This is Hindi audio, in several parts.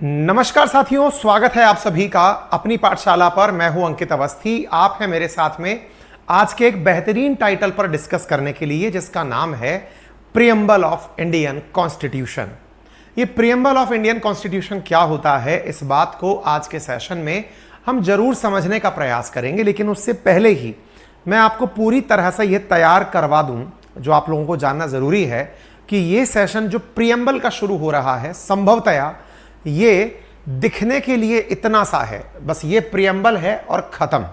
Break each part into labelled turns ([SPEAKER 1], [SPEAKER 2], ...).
[SPEAKER 1] नमस्कार साथियों, स्वागत है आप सभी का अपनी पाठशाला पर। मैं हूं अंकित अवस्थी। आप हैं मेरे साथ में आज के एक बेहतरीन टाइटल पर डिस्कस करने के लिए, जिसका नाम है प्रीएम्बल ऑफ इंडियन कॉन्स्टिट्यूशन। ये प्रीएम्बल ऑफ इंडियन कॉन्स्टिट्यूशन क्या होता है, इस बात को आज के सेशन में हम जरूर समझने का प्रयास करेंगे। लेकिन उससे पहले ही मैं आपको पूरी तरह से यह तैयार करवा दूं, जो आप लोगों को जानना जरूरी है कि ये सेशन जो प्रीएम्बल का शुरू हो रहा है, संभवतया ये दिखने के लिए इतना सा है, बस ये प्रीएम्बल है और खत्म।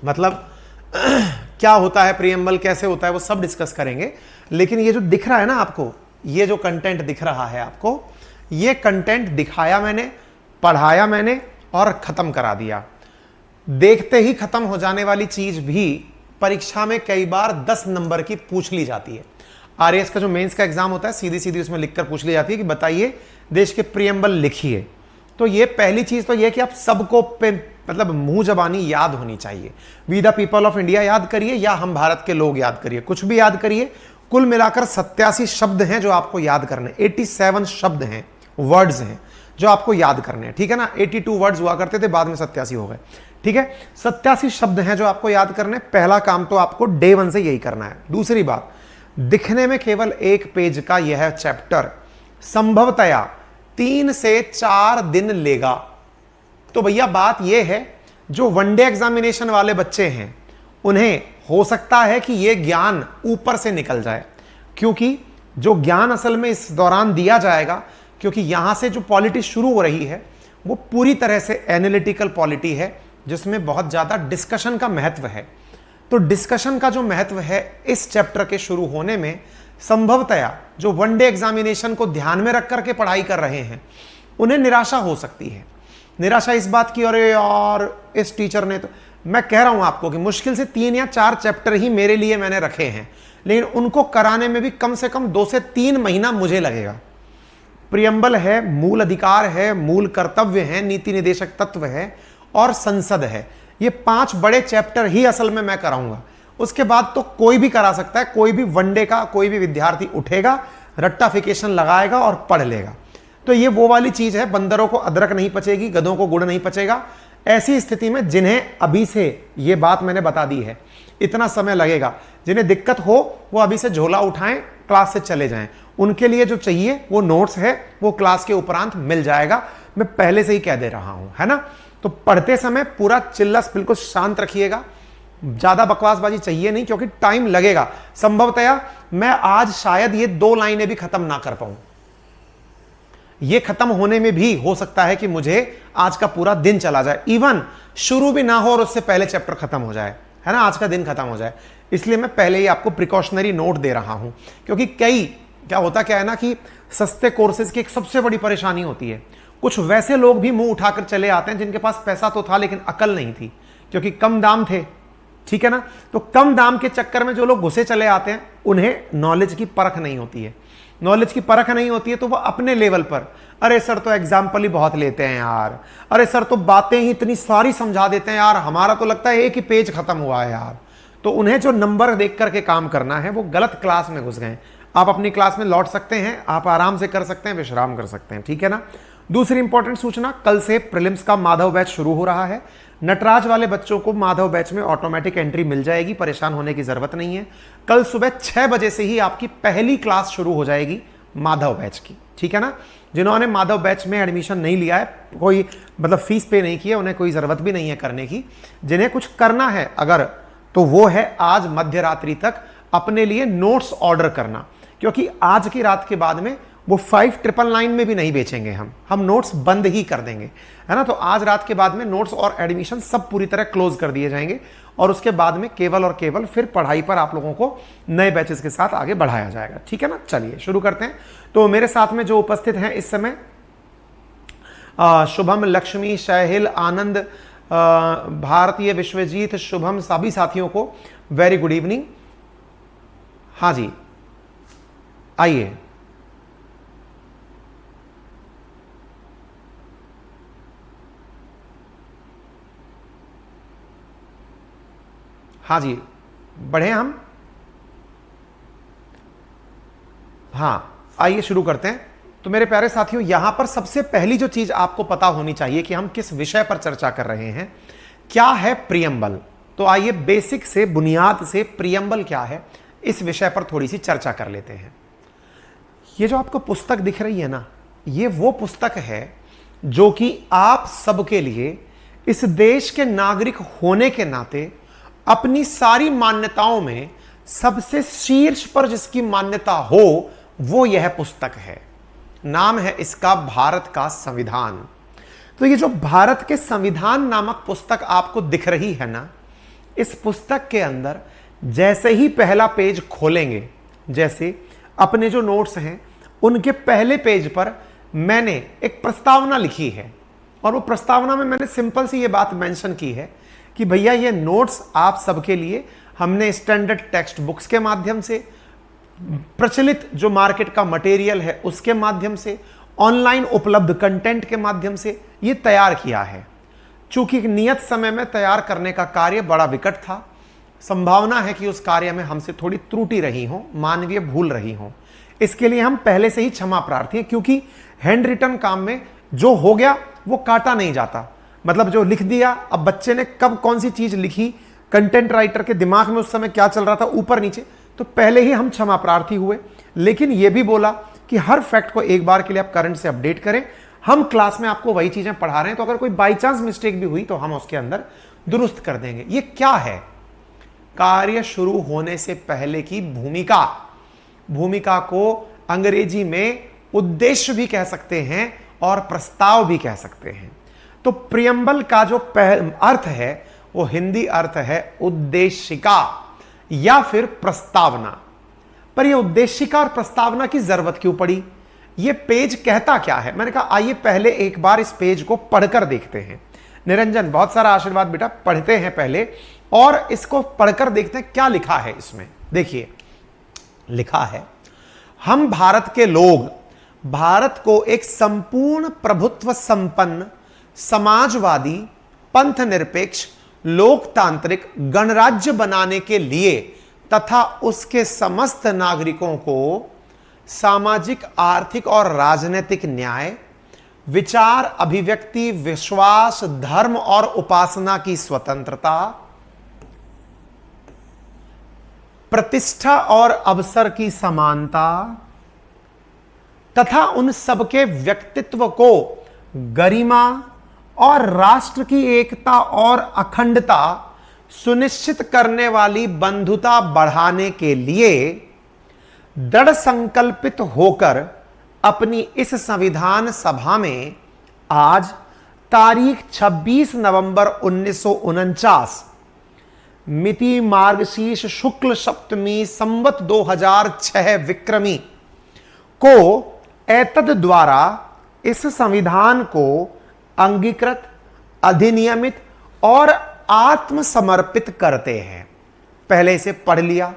[SPEAKER 1] मतलब क्या होता है प्रीएम्बल, कैसे होता है, वो सब डिस्कस करेंगे। लेकिन ये जो दिख रहा है ना आपको, ये जो कंटेंट दिख रहा है आपको, ये कंटेंट दिखाया मैंने, पढ़ाया मैंने और खत्म करा दिया। देखते ही खत्म हो जाने वाली चीज भी परीक्षा में कई बार 10 नंबर की पूछ ली जाती है। आरएएस का जो मेंस का एग्जाम होता है, सीधी सीधी उसमें लिखकर पूछ ली जाती है कि बताइए देश के प्रीएम्बल लिखिए। तो ये पहली चीज तो ये कि आप सबको मतलब मुंह जबानी याद होनी चाहिए। We the people of India याद करिए या हम भारत के लोग याद करिए, कुछ भी याद करिए। कुल मिलाकर 87 शब्द हैं जो आपको याद करने, 87 शब्द हैं, वर्ड्स हैं जो आपको याद करने हैं। ठीक है ना, 82 वर्ड्स हुआ करते थे, बाद में 87 हो गए। ठीक है, 87 शब्द हैं जो आपको याद करने। पहला काम तो आपको डे 1 से यही करना है। दूसरी बात, दिखने में केवल 1 पेज का यह चैप्टर संभवतया 3 से 4 दिन लेगा। तो भैया बात यह है, जो वनडे एग्जामिनेशन वाले बच्चे हैं उन्हें हो सकता है कि यह ज्ञान ऊपर से निकल जाए, क्योंकि जो ज्ञान असल में इस दौरान दिया जाएगा, क्योंकि यहां से जो पॉलिटी शुरू हो रही है वो पूरी तरह से एनालिटिकल पॉलिटी है, जिसमें बहुत ज्यादा डिस्कशन का महत्व है। तो डिस्कशन का जो महत्व है इस चैप्टर के शुरू होने में, संभवतया जो वनडे एग्जामिनेशन को ध्यान में रख करके पढ़ाई कर रहे हैं उन्हें निराशा हो सकती है। निराशा इस बात की, अरे यार इस टीचर ने तो, मैं कह रहा हूं आपको कि मुश्किल से 3 या 4 चैप्टर ही मेरे लिए मैंने रखे हैं, लेकिन उनको कराने में भी कम से कम 2 से 3 महीना मुझे लगेगा। प्रीएम्बल है, मूल अधिकार है, मूल कर्तव्य है, नीति निदेशक तत्व है और संसद है। ये 5 बड़े चैप्टर ही असल में मैं कराऊंगा। उसके बाद तो कोई भी करा सकता है, कोई भी वनडे का कोई भी विद्यार्थी उठेगा, रट्टाफिकेशन लगाएगा और पढ़ लेगा। तो ये वो वाली चीज है, बंदरों को अदरक नहीं पचेगी, गधों को गुड़ नहीं पचेगा। ऐसी स्थिति में जिन्हें अभी से ये बात मैंने बता दी है, इतना समय लगेगा, जिन्हें दिक्कत हो वो अभी से झोला उठाएं, क्लास से चले जाएं। उनके लिए जो चाहिए वो नोट्स है, वो क्लास के उपरांत मिल जाएगा। मैं पहले से ही कह दे रहा हूं, है ना। तो पढ़ते समय पूरा चिल्लस बिल्कुल शांत रखिएगा, ज्यादा बकवासबाजी चाहिए नहीं, क्योंकि टाइम लगेगा। संभवतया मैं आज शायद ये 2 लाइनें भी खत्म ना कर पाऊं। ये खत्म होने में भी हो सकता है कि मुझे आज का पूरा दिन चला जाए, इवन शुरू भी ना हो और उससे पहले चैप्टर खत्म हो जाए, है ना, आज का दिन खत्म हो जाए। इसलिए मैं पहले ही आपको प्रिकॉशनरी नोट दे रहा हूं, क्योंकि क्या है ना कि सस्ते कोर्सेज की एक सबसे बड़ी परेशानी होती है, कुछ वैसे लोग भी मुंह उठाकर चले आते हैं जिनके पास पैसा तो था लेकिन अकल नहीं थी, क्योंकि कम दाम थे। ठीक है ना, तो कम दाम के चक्कर में जो लोग घुसे चले आते हैं उन्हें नॉलेज की परख नहीं होती है। नॉलेज की परख नहीं होती है तो वह अपने लेवल पर, अरे सर तो एग्जाम्पल ही बहुत लेते हैं यार, अरे सर तो बातें ही इतनी सारी समझा देते हैं यार, हमारा तो लगता है एक ही पेज खत्म हुआ है यार। तो उन्हें जो नंबर देख करके काम करना है वो गलत क्लास में घुस गए। आप अपनी क्लास में लौट सकते हैं, आप आराम से कर सकते हैं, विश्राम कर सकते हैं। ठीक है ना। दूसरी इंपॉर्टेंट सूचना, कल से प्रीलिम्स का माधव बैच शुरू हो रहा है। नटराज वाले बच्चों को माधव बैच में ऑटोमेटिक एंट्री मिल जाएगी, परेशान होने की जरूरत नहीं है। कल सुबह 6 बजे से ही आपकी पहली क्लास शुरू हो जाएगी माधव बैच की। ठीक है ना। जिन्होंने माधव बैच में एडमिशन नहीं लिया है, कोई मतलब फीस पे नहीं की है, उन्हें कोई जरूरत भी नहीं है करने की। जिन्हें कुछ करना है अगर, तो वो है आज मध्य रात्रि तक अपने लिए नोट्स ऑर्डर करना, क्योंकि आज की रात के बाद में वो 5999 में भी नहीं बेचेंगे, हम नोट्स बंद ही कर देंगे, है ना। तो आज रात के बाद में नोट्स और एडमिशन सब पूरी तरह क्लोज कर दिए जाएंगे, और उसके बाद में केवल और केवल फिर पढ़ाई पर आप लोगों को नए बैचेस के साथ आगे बढ़ाया जाएगा। ठीक है ना, चलिए शुरू करते हैं। तो मेरे साथ में जो उपस्थित हैं इस समय, शुभम, लक्ष्मी, शैहिल, आनंद, भारतीय, विश्वजीत, शुभम, सभी साथियों को वेरी गुड इवनिंग। हाँ जी, आइए। हाँ जी, बढ़े हम। हाँ, आइए शुरू करते हैं। तो मेरे प्यारे साथियों, यहां पर सबसे पहली जो चीज आपको पता होनी चाहिए कि हम किस विषय पर चर्चा कर रहे हैं। क्या है प्रियम्बल? तो आइए बेसिक से, बुनियाद से प्रियम्बल क्या है इस विषय पर थोड़ी सी चर्चा कर लेते हैं। ये जो आपको पुस्तक दिख रही है ना, ये वो पुस्तक है जो कि आप सबके लिए इस देश के नागरिक होने के नाते अपनी सारी मान्यताओं में सबसे शीर्ष पर जिसकी मान्यता हो वो यह पुस्तक है। नाम है इसका भारत का संविधान। तो ये जो भारत के संविधान नामक पुस्तक आपको दिख रही है ना, इस पुस्तक के अंदर जैसे ही पहला पेज खोलेंगे, जैसे अपने जो नोट्स हैं उनके पहले पेज पर मैंने एक प्रस्तावना लिखी है, और वो प्रस्तावना में मैंने सिंपल सी ये बात मेंशन की है कि भैया ये नोट्स आप सबके लिए हमने स्टैंडर्ड टेक्स्ट बुक्स के माध्यम से, प्रचलित जो मार्केट का मटेरियल है उसके माध्यम से, ऑनलाइन उपलब्ध कंटेंट के माध्यम से ये तैयार किया है। चूंकि नियत समय में तैयार करने का कार्य बड़ा विकट था, संभावना है कि उस कार्य में हमसे थोड़ी त्रुटि रही हो, मानवीय भूल रही हो। इसके लिए हम पहले से ही क्षमा प्रार्थी हैं, क्योंकि हैंड रिटन काम में जो हो गया वो काटा नहीं जाता। मतलब जो लिख दिया, अब बच्चे ने कब कौन सी चीज लिखी, कंटेंट राइटर के दिमाग में उस समय क्या चल रहा था ऊपर नीचे, तो पहले ही हम क्षमा प्रार्थी हुए। लेकिन यह भी बोला कि हर फैक्ट को एक बार के लिए आप करंट से अपडेट करें। हम क्लास में आपको वही चीजें पढ़ा रहे हैं, तो अगर कोई बाई चांस मिस्टेक भी हुई तो हम उसके अंदर दुरुस्त कर देंगे। ये क्या है? कार्य शुरू होने से पहले की भूमिका। भूमिका को अंग्रेजी में उद्देश्य भी कह सकते हैं और प्रस्ताव भी कह सकते हैं। तो प्रियम्बल का जो अर्थ है वो हिंदी अर्थ है उद्देशिका या फिर प्रस्तावना। पर यह उद्देशिका और प्रस्तावना की जरूरत क्यों पड़ी? यह पेज कहता क्या है? मैंने कहा आइए पहले एक बार इस पेज को पढ़कर देखते हैं। निरंजन, बहुत सारा आशीर्वाद बेटा, पढ़ते हैं पहले और इसको पढ़कर देखते हैं क्या लिखा है इसमें। देखिए लिखा है, हम भारत के लोग भारत को एक संपूर्ण प्रभुत्व संपन्न समाजवादी पंथ निरपेक्ष लोकतांत्रिक गणराज्य बनाने के लिए तथा उसके समस्त नागरिकों को सामाजिक, आर्थिक और राजनीतिक न्याय, विचार, अभिव्यक्ति, विश्वास, धर्म और उपासना की स्वतंत्रता, प्रतिष्ठा और अवसर की समानता तथा उन सबके व्यक्तित्व को गरिमा और राष्ट्र की एकता और अखंडता सुनिश्चित करने वाली बंधुता बढ़ाने के लिए दृढ़ संकल्पित होकर अपनी इस संविधान सभा में आज तारीख 26 नवंबर 1949 मिति मार्गशीर्ष शुक्ल सप्तमी संवत 2006 विक्रमी को एतद द्वारा इस संविधान को अंगीकृत, अधिनियमित और आत्मसमर्पित करते हैं। पहले इसे पढ़ लिया,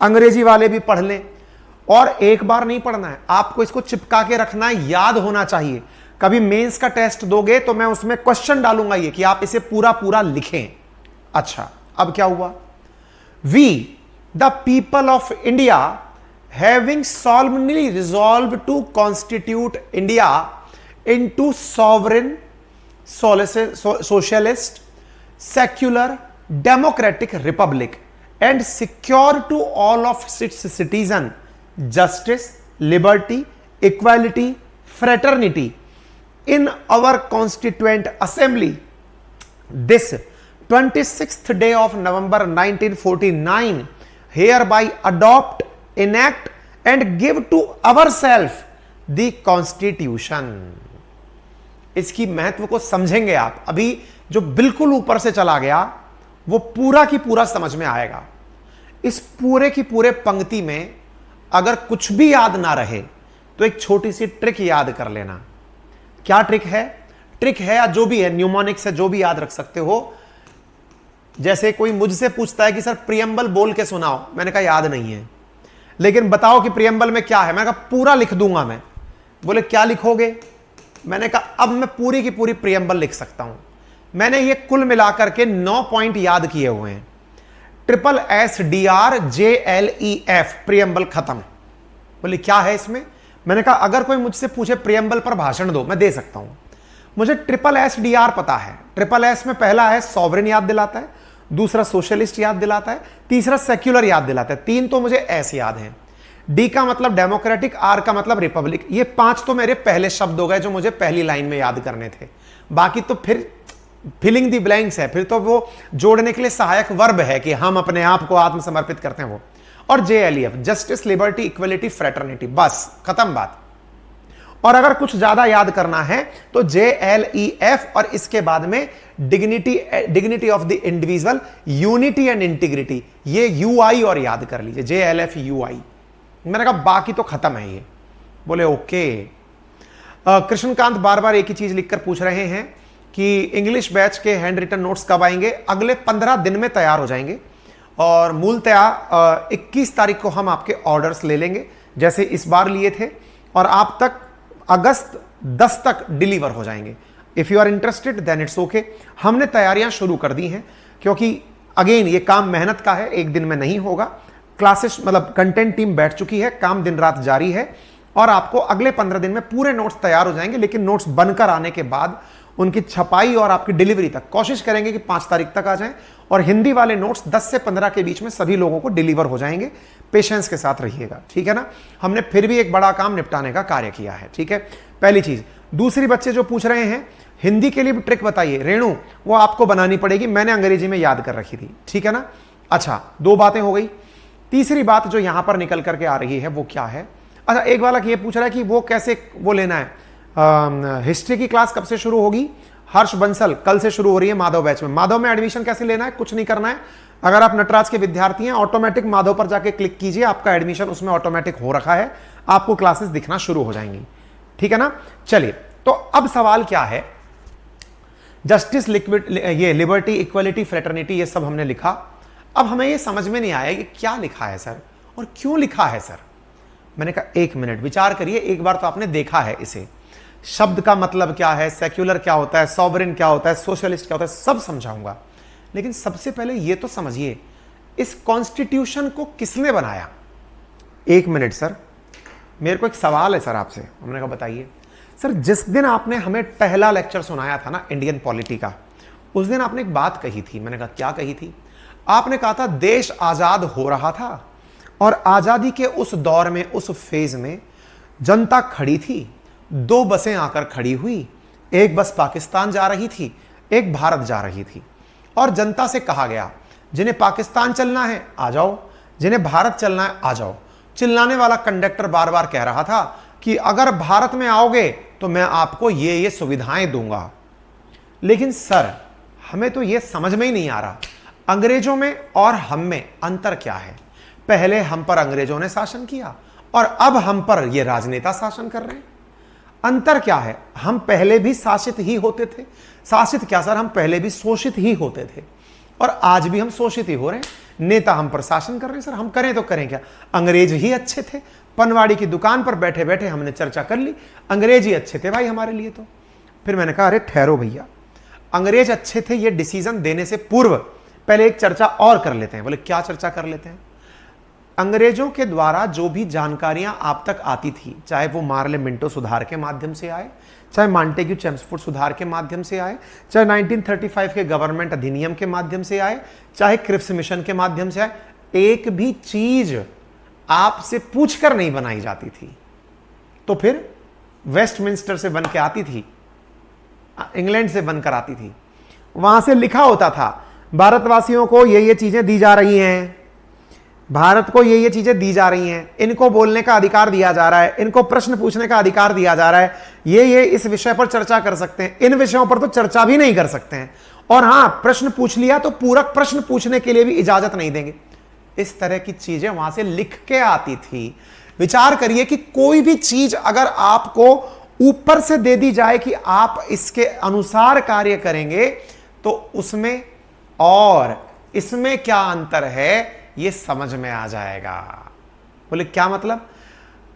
[SPEAKER 1] अंग्रेजी वाले भी पढ़ लें, और एक बार नहीं पढ़ना है, आपको इसको चिपका के रखना है, याद होना चाहिए। कभी मेंस का टेस्ट दोगे तो मैं उसमें क्वेश्चन डालूंगा ये कि आप इसे पूरा पूरा लिखें। अच्छा, अब क्या हुआ? We the people of India having solemnly resolved to constitute India into sovereign, socialist, secular, democratic republic and secure to all of its citizens justice, liberty, equality, fraternity in our constituent assembly this 26th day of November 1949 hereby adopt, enact and give to ourselves the constitution। इसकी महत्व को समझेंगे आप। अभी जो बिल्कुल ऊपर से चला गया वो पूरा की पूरा समझ में आएगा। इस पूरे की पूरे पंक्ति में अगर कुछ भी याद ना रहे तो एक छोटी सी ट्रिक याद कर लेना। क्या ट्रिक है? ट्रिक है या जो भी है, न्यूमोनिक्स है, जो भी याद रख सकते हो। जैसे कोई मुझसे पूछता है कि सर प्रियम्बल बोल के सुनाओ, मैंने कहा याद नहीं है, लेकिन बताओ कि प्रियम्बल में क्या है। मैंने कहा पूरा लिख दूंगा मैं। बोले क्या लिखोगे? मैंने कहा अब मैं पूरी की पूरी प्रियम्बल लिख सकता हूं। मैंने ये कुल मिलाकर के 9 पॉइंट याद किए हुए हैं। SSDRJLEF प्रियम्बल खत्म। बोले क्या है इसमें? मैंने कहा अगर कोई मुझसे पूछे प्रियम्बल पर भाषण दो, मैं दे सकता हूं। मुझे SSSR पता है। SSS में पहला है सॉवरेन याद दिलाता है, दूसरा सोशलिस्ट याद दिलाता है, तीसरा सेक्युलर याद दिलाता है। 3 तो मुझे ऐसे याद हैं। D का मतलब डेमोक्रेटिक, R का मतलब रिपब्लिक। ये 5 तो मेरे पहले शब्द हो गए जो मुझे पहली लाइन में याद करने थे। बाकी तो फिर फिलिंग दी ब्लैंक्स है, फिर तो वो जोड़ने के लिए सहायक वर्ब है कि हम अपने आप को आत्मसमर्पित करते हैं वो। और JLEF, justice, liberty, equality, fraternity, बस खत्म बात। और अगर कुछ ज्यादा याद करना है तो JLEF और इसके बाद में dignity of the individual, unity and integrity, ये UI और याद कर लीजिए, JLF UI। मैंने कहा बाकी तो खत्म है ये। बोले ओके। कृष्णकांत बार बार एक ही चीज लिखकर पूछ रहे हैं कि इंग्लिश बैच के हैंड रिटन नोट्स कब आएंगे। अगले 15 दिन में तैयार हो जाएंगे और मूलतया 21 तारीख को हम आपके ऑर्डर्स ले लेंगे जैसे इस बार लिए थे, और आप तक अगस्त 10 तक डिलीवर हो जाएंगे। If you are interested then it's okay. हमने तैयारियां शुरू कर दी हैं क्योंकि अगेन ये काम मेहनत का है, एक दिन में नहीं होगा। क्लासेस मतलब कंटेंट टीम बैठ चुकी है, काम दिन रात जारी है और आपको अगले 15 दिन में पूरे नोट्स तैयार हो जाएंगे। लेकिन नोट्स बनकर आने के बाद उनकी छपाई और आपकी डिलीवरी तक कोशिश करेंगे कि 5 तारीख तक आ जाएं, और हिंदी वाले नोट्स 10 से 15 के बीच में सभी लोगों को डिलीवर हो जाएंगे। पेशेंस के साथ रहिएगा, ठीक है ना। हमने फिर भी एक बड़ा काम निपटाने का कार्य किया है, ठीक है, पहली चीज। दूसरी, बच्चे जो पूछ रहे हैं हिंदी के लिए भी ट्रिक बताइए। रेणु, वो आपको बनानी पड़ेगी, मैंने अंग्रेजी में याद कर रखी थी, ठीक है ना। अच्छा, 2 बातें हो गई। तीसरी बात जो यहां पर निकल करके आ रही है वो क्या है। अच्छा, एक वाला ये पूछ रहा है कि वो कैसे वो लेना है, हिस्ट्री की क्लास कब से शुरू होगी। हर्ष बंसल, कल से शुरू हो रही है माधव बैच में। माधव में एडमिशन कैसे लेना है, कुछ नहीं करना है। अगर आप नटराज के विद्यार्थी हैं, ऑटोमेटिक माधव पर जाके क्लिक कीजिए, आपका एडमिशन उसमें ऑटोमेटिक हो रखा है, आपको क्लासेस दिखना शुरू हो जाएंगी, ठीक है ना। चलिए, तो अब सवाल क्या है। जस्टिस, ये लिबर्टी, इक्वलिटी, फ्रेटर्निटी, ये सब हमने लिखा। अब हमें ये समझ में नहीं आया कि क्या लिखा है सर और क्यों लिखा है सर। मैंने कहा 1 मिनट विचार करिए, एक बार तो आपने देखा है इसे, शब्द का मतलब क्या है, सेक्युलर क्या होता है, सॉवरेन क्या होता है, सोशलिस्ट क्या होता है, सब समझाऊंगा। लेकिन सबसे पहले ये तो समझिए इस कॉन्स्टिट्यूशन को किसने बनाया। 1 मिनट सर, मेरे को एक सवाल है सर आपसे। हमने कहा बताइए सर। जिस दिन आपने हमें पहला लेक्चर सुनाया था ना इंडियन पॉलिटी का, उस दिन आपने एक बात कही थी। मैंने कहा क्या कही थी। आपने कहा था देश आजाद हो रहा था और आजादी के उस दौर में, उस फेज में जनता खड़ी थी। 2 बसें आकर खड़ी हुई, एक बस पाकिस्तान जा रही थी, एक भारत जा रही थी, और जनता से कहा गया जिन्हें पाकिस्तान चलना है आ जाओ, जिन्हें भारत चलना है आ जाओ। चिल्लाने वाला कंडक्टर बार बार कह रहा था कि अगर भारत में आओगे तो मैं आपको ये सुविधाएं दूंगा। लेकिन सर हमें तो ये समझ में ही नहीं आ रहा, अंग्रेजों में और हम में अंतर क्या है। पहले हम पर अंग्रेजों ने शासन किया और अब हम पर ये राजनेता शासन कर रहे हैं। अंतर क्या है। हम पहले भी शासित ही होते थे। शासित क्या सर, हम पहले भी शोषित ही होते थे और आज भी हम शोषित ही हो रहे हैं। नेता हम पर शासन कर रहे हैं सर, हम करें तो करें क्या। अंग्रेज ही अच्छे थे। पनवाड़ी की दुकान पर बैठे बैठे हमने चर्चा कर ली, अंग्रेज ही अच्छे थे भाई हमारे लिए। तो फिर मैंने कहा अरे ठहरो भैया, अंग्रेज अच्छे थे ये डिसीजन देने से पूर्व पहले एक चर्चा और कर लेते हैं। बोले क्या चर्चा कर लेते हैं। अंग्रेजों के द्वारा जो भी जानकारियां आप तक आती थी, चाहे वो मार्ले मिंटो सुधार के माध्यम से आए, चाहे मॉन्टेग्यू चेम्सफोर्ड सुधार के माध्यम से आए, चाहे 1935 के गवर्नमेंट अधिनियम के माध्यम से आए, चाहे क्रिप्स मिशन के माध्यम से आए, एक भी चीज आपसे पूछकर नहीं बनाई जाती थी। तो फिर वेस्टमिंस्टर से बन के आती थी, इंग्लैंड से बनकर आती थी, वहां से लिखा होता था भारतवासियों को ये चीजें दी जा रही हैं, भारत को ये चीजें दी जा रही हैं, इनको बोलने का अधिकार दिया जा रहा है, इनको प्रश्न पूछने का अधिकार दिया जा रहा है, ये इस विषय पर चर्चा कर सकते हैं, इन विषयों पर तो चर्चा भी नहीं कर सकते हैं, और हां प्रश्न पूछ लिया तो पूरक प्रश्न पूछने के लिए भी इजाजत नहीं देंगे। इस तरह की चीजें वहां से लिख के आती थी। विचार करिए कि कोई भी चीज अगर आपको ऊपर से दे दी जाए कि आप इसके अनुसार कार्य करेंगे तो उसमें और इसमें क्या अंतर है ये समझ में आ जाएगा। बोले क्या मतलब।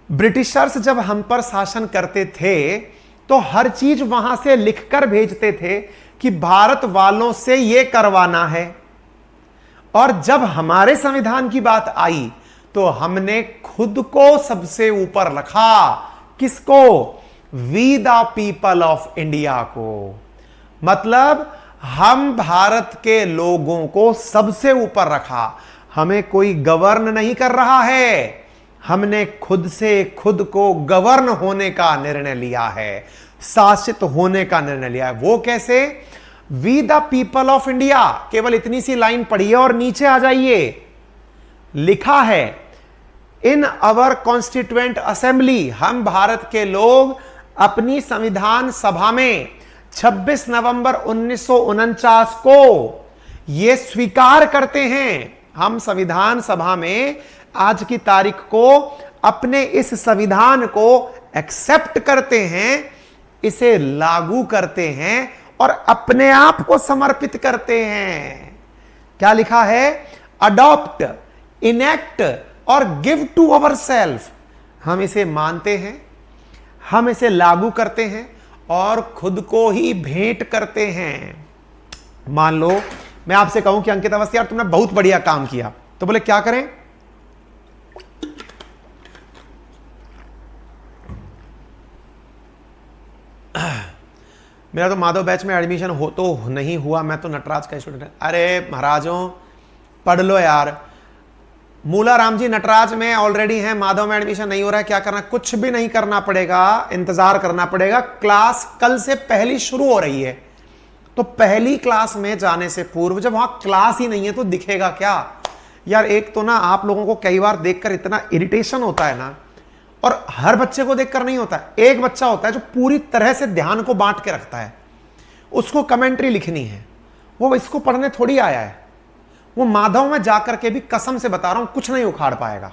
[SPEAKER 1] ब्रिटिशर्स जब हम पर शासन करते थे तो हर चीज वहां से लिखकर भेजते थे कि भारत वालों से यह करवाना है, और जब हमारे संविधान की बात आई तो हमने खुद को सबसे ऊपर रखा किसको? We the people of India को। मतलब हम भारत के लोगों को सबसे ऊपर रखा। हमें कोई गवर्न नहीं कर रहा है, हमने खुद से खुद को गवर्न होने का निर्णय लिया है, शासित होने का निर्णय लिया है। वो कैसे? We the people of India. केवल इतनी सी लाइन पढ़िए और नीचे आ जाइए, लिखा है इन अवर कॉन्स्टिट्यूएंट असेंबली, हम भारत के लोग अपनी संविधान सभा में 26 नवंबर 1949 को यह स्वीकार करते हैं, हम संविधान सभा में आज की तारीख को अपने इस संविधान को एक्सेप्ट करते हैं, इसे लागू करते हैं और अपने आप को समर्पित करते हैं। क्या लिखा है? अडॉप्ट, इनेक्ट और गिव टू अवर सेल्फ। हम इसे मानते हैं, हम इसे लागू करते हैं और खुद को ही भेंट करते हैं। मान लो मैं आपसे कहूं कि अंकित अवस्थी यार तुमने बहुत बढ़िया काम किया, तो बोले क्या करें? मेरा तो माधव बैच में एडमिशन हो तो नहीं हुआ, मैं तो नटराज का स्टूडेंट। अरे महाराजों पढ़ लो यार, मूला राम जी नटराज में ऑलरेडी हैं, माधव में एडमिशन नहीं हो रहा है, क्या करना? कुछ भी नहीं करना पड़ेगा, इंतजार करना पड़ेगा। क्लास कल से पहली शुरू हो रही है, तो पहली क्लास में जाने से पूर्व, जब वहां क्लास ही नहीं है तो दिखेगा क्या यार? एक तो ना आप लोगों को कई बार देखकर इतना इरिटेशन होता है ना, और हर बच्चे को देखकर नहीं होता है। एक बच्चा होता है जो पूरी तरह से ध्यान को बांट के रखता है, उसको कमेंट्री लिखनी है, वो इसको पढ़ने थोड़ी आया है। वो माधव में जाकर के भी कसम से बता रहा हूं कुछ नहीं उखाड़ पाएगा,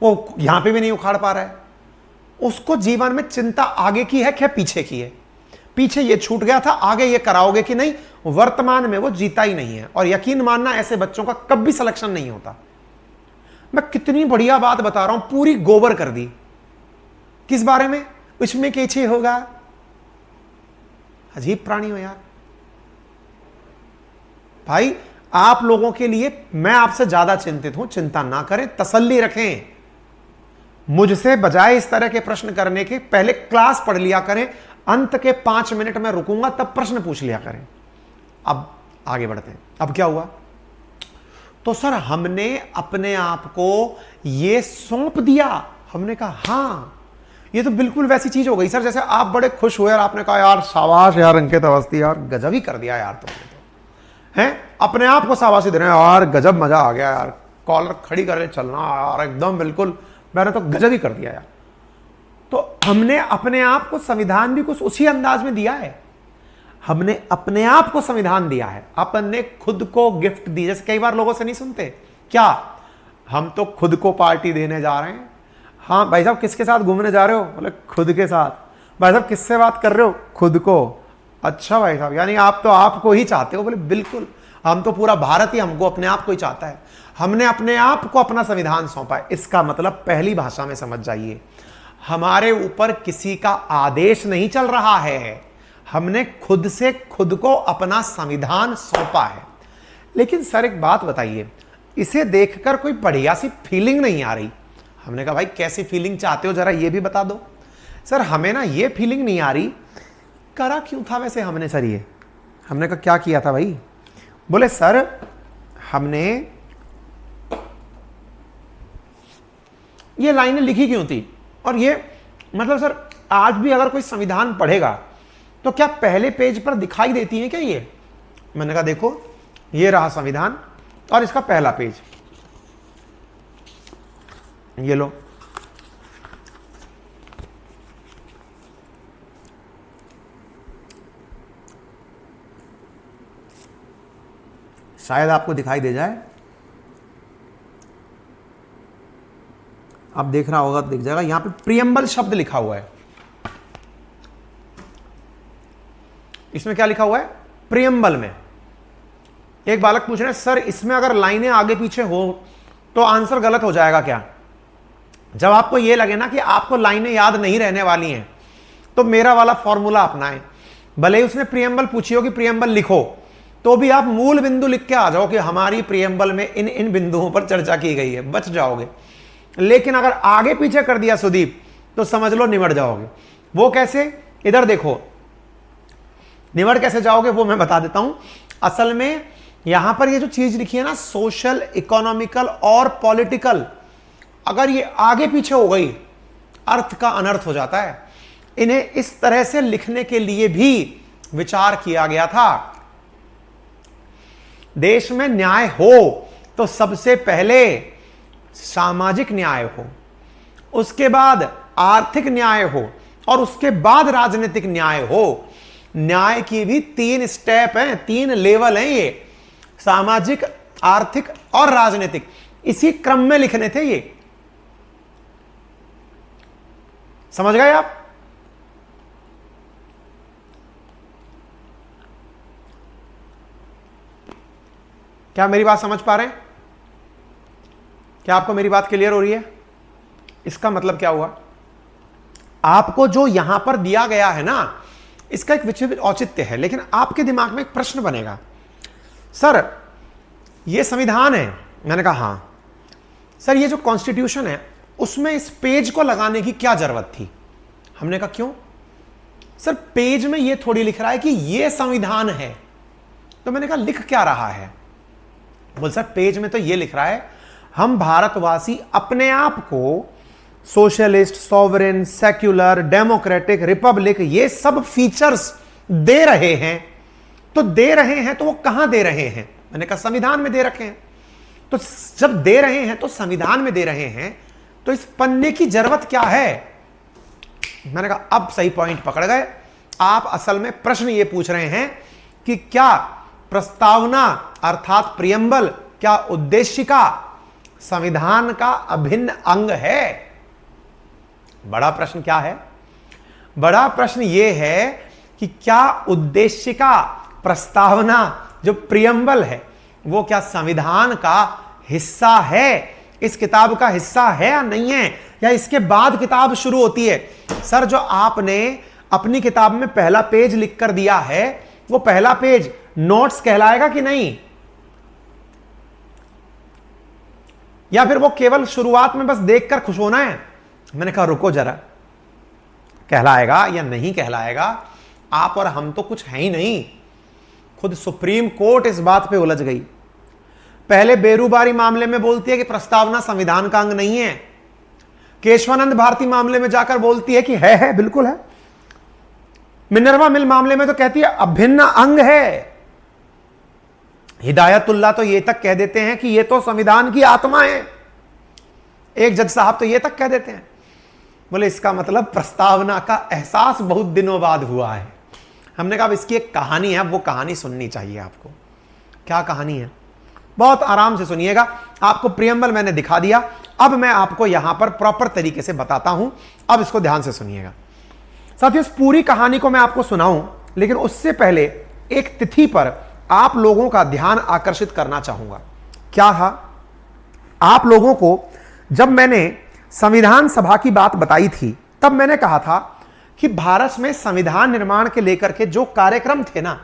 [SPEAKER 1] वो यहां पे भी नहीं उखाड़ पा रहा है। उसको जीवन में चिंता आगे की है क्या पीछे की है? पीछे ये छूट गया था, आगे ये कराओगे कि नहीं? वर्तमान में वो जीता ही नहीं है। और यकीन मानना ऐसे बच्चों का कभी सिलेक्शन नहीं होता। मैं कितनी बढ़िया बात बता रहा हूं, पूरी गोबर कर दी। किस बारे में? उसमें कैसे होगा? अजीब प्राणी हो यार भाई। आप लोगों के लिए मैं आपसे ज्यादा चिंतित हूं, चिंता ना करें, तसल्ली रखें। मुझसे बजाय इस तरह के प्रश्न करने के पहले क्लास पढ़ लिया करें, अंत के 5 मिनट में रुकूंगा तब प्रश्न पूछ लिया करें। अब आगे बढ़ते हैं। अब क्या हुआ? तो सर हमने अपने आप को यह सौंप दिया। हमने कहा हां, ये तो बिल्कुल वैसी चीज हो गई सर जैसे आप बड़े खुश हुए और आपने कहा यार शाबाश यार अंकित अवस्थी यार, गजब ही कर दिया यार तुमने तो, हैं? अपने आप को शाबाशी दे रहे हैं यार, गजब मजा आ गया यार, कॉलर खड़ी करके चलना यार एकदम बिल्कुल, मैंने तो गजब ही कर दिया यार। तो हमने अपने आप को संविधान भी कुछ उसी अंदाज में दिया है। हमने अपने आप को संविधान दिया है, अपन ने खुद को गिफ्ट दी। जैसे कई बार लोगों से नहीं सुनते क्या, हम तो खुद को पार्टी देने जा रहे हैं। हाँ भाई साहब किसके साथ घूमने जा रहे हो? बोले खुद के साथ। भाई साहब किससे बात कर रहे हो? खुद को। अच्छा भाई साहब यानी आप तो आपको ही चाहते हो? बोले बिल्कुल, हम तो पूरा भारत ही हमको अपने आप को ही चाहता है। हमने अपने आप को अपना संविधान सौंपा है। इसका मतलब पहली भाषा में समझ जाइए, हमारे ऊपर किसी का आदेश नहीं चल रहा है, हमने खुद से खुद को अपना संविधान सौंपा है। लेकिन सर एक बात बताइए, इसे देखकर कोई बढ़िया सी फीलिंग नहीं आ रही। हमने कहा भाई कैसी फीलिंग चाहते हो जरा ये भी बता दो। सर हमें ना ये फीलिंग नहीं आ रही। करा क्यों था वैसे हमने सर ये? हमने कहा क्या किया था भाई? बोले सर हमने ये लाइनें लिखी क्यों थी? और ये मतलब सर आज भी अगर कोई संविधान पढ़ेगा तो क्या पहले पेज पर दिखाई देती है क्या ये? मैंने कहा देखो ये रहा संविधान और इसका पहला पेज, ये लो। शायद आपको दिखाई दे जाए, आप देख रहा होगा तो दिख जाएगा। यहां पे प्रियम्बल शब्द लिखा हुआ है। इसमें क्या लिखा हुआ है? प्रियम्बल में। एक बालक पूछ रहे हैं सर इसमें अगर लाइनें आगे पीछे हो तो आंसर गलत हो जाएगा क्या? जब आपको यह लगे ना कि आपको लाइनें याद नहीं रहने वाली हैं तो मेरा वाला फॉर्मूला अपनाएं। भले ही उसने प्रियम्बल पूछी हो कि प्रियम्बल लिखो, तो भी आप मूल बिंदु लिख के आ जाओ कि हमारी प्रियम्बल में इन इन बिंदुओं पर चर्चा की गई है, बच जाओगे। लेकिन अगर आगे पीछे कर दिया सुदीप तो समझ लो निमट जाओगे। वो कैसे, इधर देखो, निमट कैसे जाओगे वो मैं बता देता हूं। असल में यहां पर ये जो चीज लिखी है ना, सोशल, इकोनॉमिकल और पॉलिटिकल, अगर ये आगे पीछे हो गई अर्थ का अनर्थ हो जाता है। इन्हें इस तरह से लिखने के लिए भी विचार किया गया था। देश में न्याय हो तो सबसे पहले सामाजिक न्याय हो, उसके बाद आर्थिक न्याय हो और उसके बाद राजनीतिक न्याय हो। न्याय की भी 3 स्टेप हैं, 3 लेवल हैं ये, सामाजिक, आर्थिक और राजनीतिक। इसी क्रम में लिखने थे ये, समझ गए आप? क्या मेरी बात समझ पा रहे हैं? क्या आपको मेरी बात क्लियर हो रही है? इसका मतलब क्या हुआ, आपको जो यहां पर दिया गया है ना, इसका एक विचित्र औचित्य है, लेकिन आपके दिमाग में एक प्रश्न बनेगा, सर ये संविधान है। मैंने कहा हां। सर ये जो कॉन्स्टिट्यूशन है उसमें इस पेज को लगाने की क्या जरूरत थी? हमने कहा क्यों? सर पेज में ये थोड़ी लिख रहा है कि ये संविधान है। तो मैंने कहा लिख क्या रहा है? बोल सर पेज में तो ये लिख रहा है हम भारतवासी अपने आप को socialist, sovereign, secular, democratic, Republic, ये सब फीचर्स दे रहे हैं। तो दे रहे हैं तो वो कहां दे रहे हैं? मैंने कहा संविधान में दे रखे हैं। तो जब दे रहे हैं तो संविधान में दे रहे हैं, तो इस पन्ने की जरूरत क्या है? मैंने कहा अब सही पॉइंट पकड़ गए आप। असल में प्रश्न ये पूछ रहे हैं कि क्या प्रस्तावना अर्थात प्रियम्बल, क्या उद्देशिका संविधान का अभिन्न अंग है? बड़ा प्रश्न क्या है? बड़ा प्रश्न यह है कि क्या उद्देशिका, प्रस्तावना, जो प्रियम्बल है, वो क्या संविधान का हिस्सा है, इस किताब का हिस्सा है या नहीं है, या इसके बाद किताब शुरू होती है? सर जो आपने अपनी किताब में पहला पेज लिख कर दिया है, वो पहला पेज नोट्स कहलाएगा कि नहीं? या फिर वो केवल शुरुआत में बस देखकर खुश होना है? मैंने कहा रुको जरा, कहलाएगा या नहीं कहलाएगा, आप और हम तो कुछ है ही नहीं। खुद सुप्रीम कोर्ट इस बात पे उलझ गई। पहले बेरूबारी मामले में बोलती है कि प्रस्तावना संविधान का अंग नहीं है, केशवानंद भारती मामले में जाकर बोलती है कि है बिल्कुल है, मिनर्वा मिल मामले में तो कहती है अभिन्न अंग है, हिदायतुल्लाह तो ये तक कह देते हैं कि ये तो संविधान की आत्मा है, एक जज साहब तो ये तक कह देते हैं। बोले इसका मतलब प्रस्तावना का एहसास बहुत दिनों बाद हुआ है। हमने कहा इसकी एक कहानी है, वो कहानी सुननी चाहिए आपको। क्या कहानी है? बहुत आराम से सुनिएगा। आपको प्रियम्बल मैंने दिखा दिया, अब मैं आपको यहां पर प्रॉपर तरीके से बताता हूं। अब इसको ध्यान से सुनिएगा साथियों। इस पूरी कहानी को मैं आपको सुनाऊं, लेकिन उससे पहले एक तिथि पर आप लोगों का ध्यान आकर्षित करना चाहूंगा। क्या था? आप लोगों को जब मैंने संविधान सभा की बात बताई थी, तब मैंने कहा था कि भारत में संविधान निर्माण के लेकर के जो कार्यक्रम थे ना,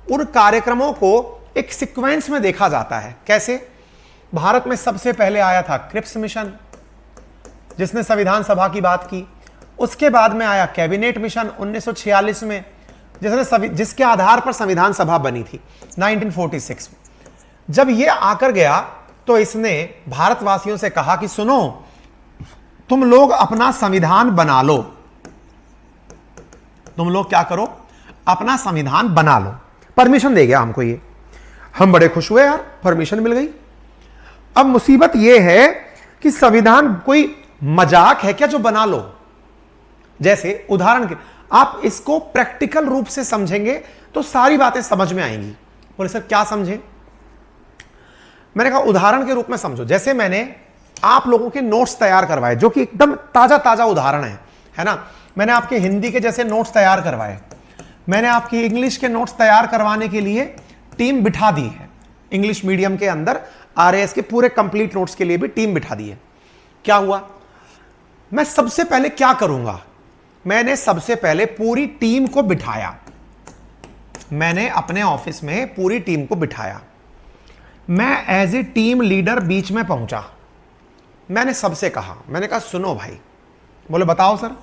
[SPEAKER 1] उन कार्यक्रमों को एक सीक्वेंस में देखा जाता है। कैसे? भारत में सबसे पहले आया था क्रिप्स मिशन, जिसने संविधान सभा की बात की। उसके बाद में आया कैबिनेट मिशन 1946 में, जिसके आधार पर संविधान सभा बनी थी 1946 में। जब यह आकर गया तो इसने भारतवासियों से कहा कि सुनो, तुम लोग अपना संविधान बना लो। तुम लोग क्या करो? अपना संविधान बना लो। परमिशन दे गया हमको ये। हम बड़े खुश हुए यार, परमिशन मिल गई। अब मुसीबत ये है कि संविधान कोई मजाक है क्या जो बना लो? जैसे उदाहरण के, आप इसको प्रैक्टिकल रूप से समझेंगे तो सारी बातें समझ में आएंगी। बोले सर क्या समझे? मैंने कहा उदाहरण के रूप में समझो। जैसे मैंने आप लोगों के नोट्स तैयार करवाए, जो कि एकदम ताजा ताजा उदाहरण है ना। मैंने आपके हिंदी के जैसे नोट्स तैयार करवाए, मैंने आपकी इंग्लिश के नोट्स तैयार करवाने के लिए टीम बिठा दी है। इंग्लिश मीडियम के अंदर आरएएस के पूरे कंप्लीट नोट्स के लिए भी टीम बिठा दी है। क्या हुआ? मैं सबसे पहले क्या करूंगा? मैंने सबसे पहले पूरी टीम को बिठाया। मैंने अपने ऑफिस में पूरी टीम को बिठाया। मैं एज ए टीम लीडर बीच में पहुंचा। मैंने सबसे कहा, मैंने कहा सुनो भाई, बोले बताओ सर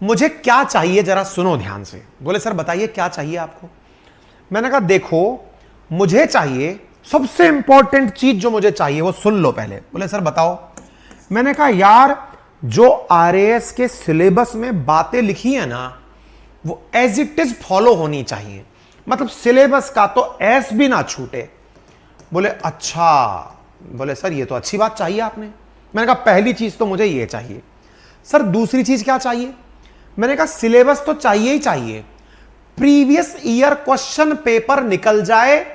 [SPEAKER 1] मुझे क्या चाहिए, जरा सुनो ध्यान से। बोले सर बताइए क्या चाहिए आपको। मैंने कहा देखो मुझे चाहिए, सबसे इंपॉर्टेंट चीज जो मुझे चाहिए वो सुन लो पहले। बोले सर बताओ। मैंने कहा यार जो आरएएस के सिलेबस में बातें लिखी है ना वो एज इट इज फॉलो होनी चाहिए, मतलब सिलेबस का तो एस भी ना छूटे। बोले अच्छा। बोले सर ये तो अच्छी बात चाहिए आपने। मैंने कहा पहली चीज तो मुझे ये चाहिए। सर दूसरी चीज क्या चाहिए। मैंने कहा सिलेबस तो चाहिए ही चाहिए, प्रीवियस ईयर क्वेश्चन पेपर निकल जाए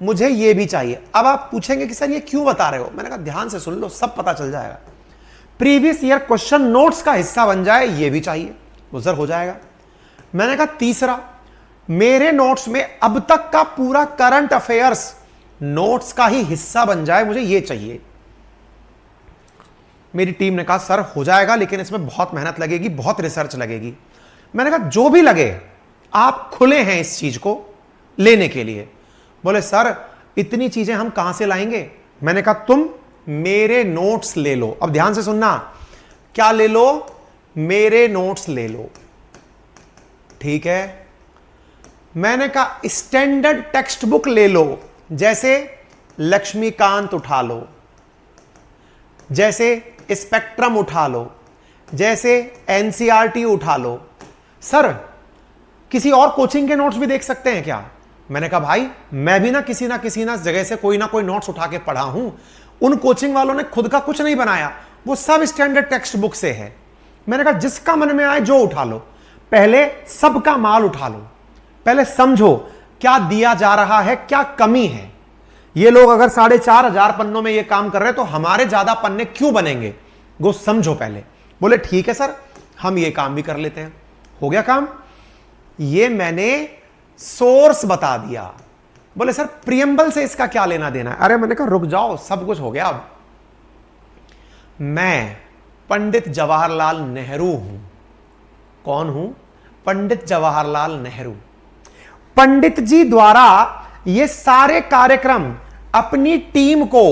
[SPEAKER 1] मुझे ये भी चाहिए। अब आप पूछेंगे कि सर ये क्यों बता रहे हो। मैंने कहा ध्यान से सुन लो सब पता चल जाएगा। प्रीवियस ईयर क्वेश्चन नोट्स का हिस्सा बन जाए ये भी चाहिए, वो सर हो जाएगा। मैंने कहा तीसरा मेरे नोट्स में अब तक का पूरा करंट अफेयर्स नोट्स का ही हिस्सा बन जाए, मुझे ये चाहिए। मेरी टीम ने कहा सर हो जाएगा लेकिन इसमें बहुत मेहनत लगेगी, बहुत रिसर्च लगेगी। मैंने कहा जो भी लगे आप खुले हैं इस चीज को लेने के लिए। बोले सर इतनी चीजें हम कहां से लाएंगे। मैंने कहा तुम मेरे नोट्स ले लो। अब ध्यान से सुनना, क्या ले लो, मेरे नोट्स ले लो, ठीक है। मैंने कहा स्टैंडर्ड टेक्स्ट बुक ले लो, जैसे लक्ष्मीकांत उठा लो, जैसे स्पेक्ट्रम उठा लो, जैसे एनसीईआरटी उठा लो। सर किसी और कोचिंग के नोट्स भी देख सकते हैं क्या। मैंने कहा भाई मैं भी ना किसी ना जगह से कोई ना कोई नोट्स उठा के पढ़ा हूं। उन कोचिंग वालों ने खुद का कुछ नहीं बनाया, वो सब स्टैंडर्ड टेक्स्ट बुक से है। मैंने कहा जिसका मन में आए जो उठा लो, पहले सबका माल उठा लो, पहले समझो क्या दिया जा रहा है, क्या कमी है। ये लोग अगर 4,500 पन्नों में ये काम कर रहे हैं तो हमारे ज्यादा पन्ने क्यों बनेंगे, वो समझो पहले। बोले ठीक है सर हम ये काम भी कर लेते हैं। हो गया काम। ये मैंने सोर्स बता दिया। बोले सर प्रियम्बल से इसका क्या लेना देना है। अरे मैंने कहा रुक जाओ सब कुछ हो गया। अब मैं पंडित जवाहरलाल नेहरू हूं। कौन हूं, पंडित जवाहरलाल नेहरू। पंडित जी द्वारा ये सारे कार्यक्रम अपनी टीम को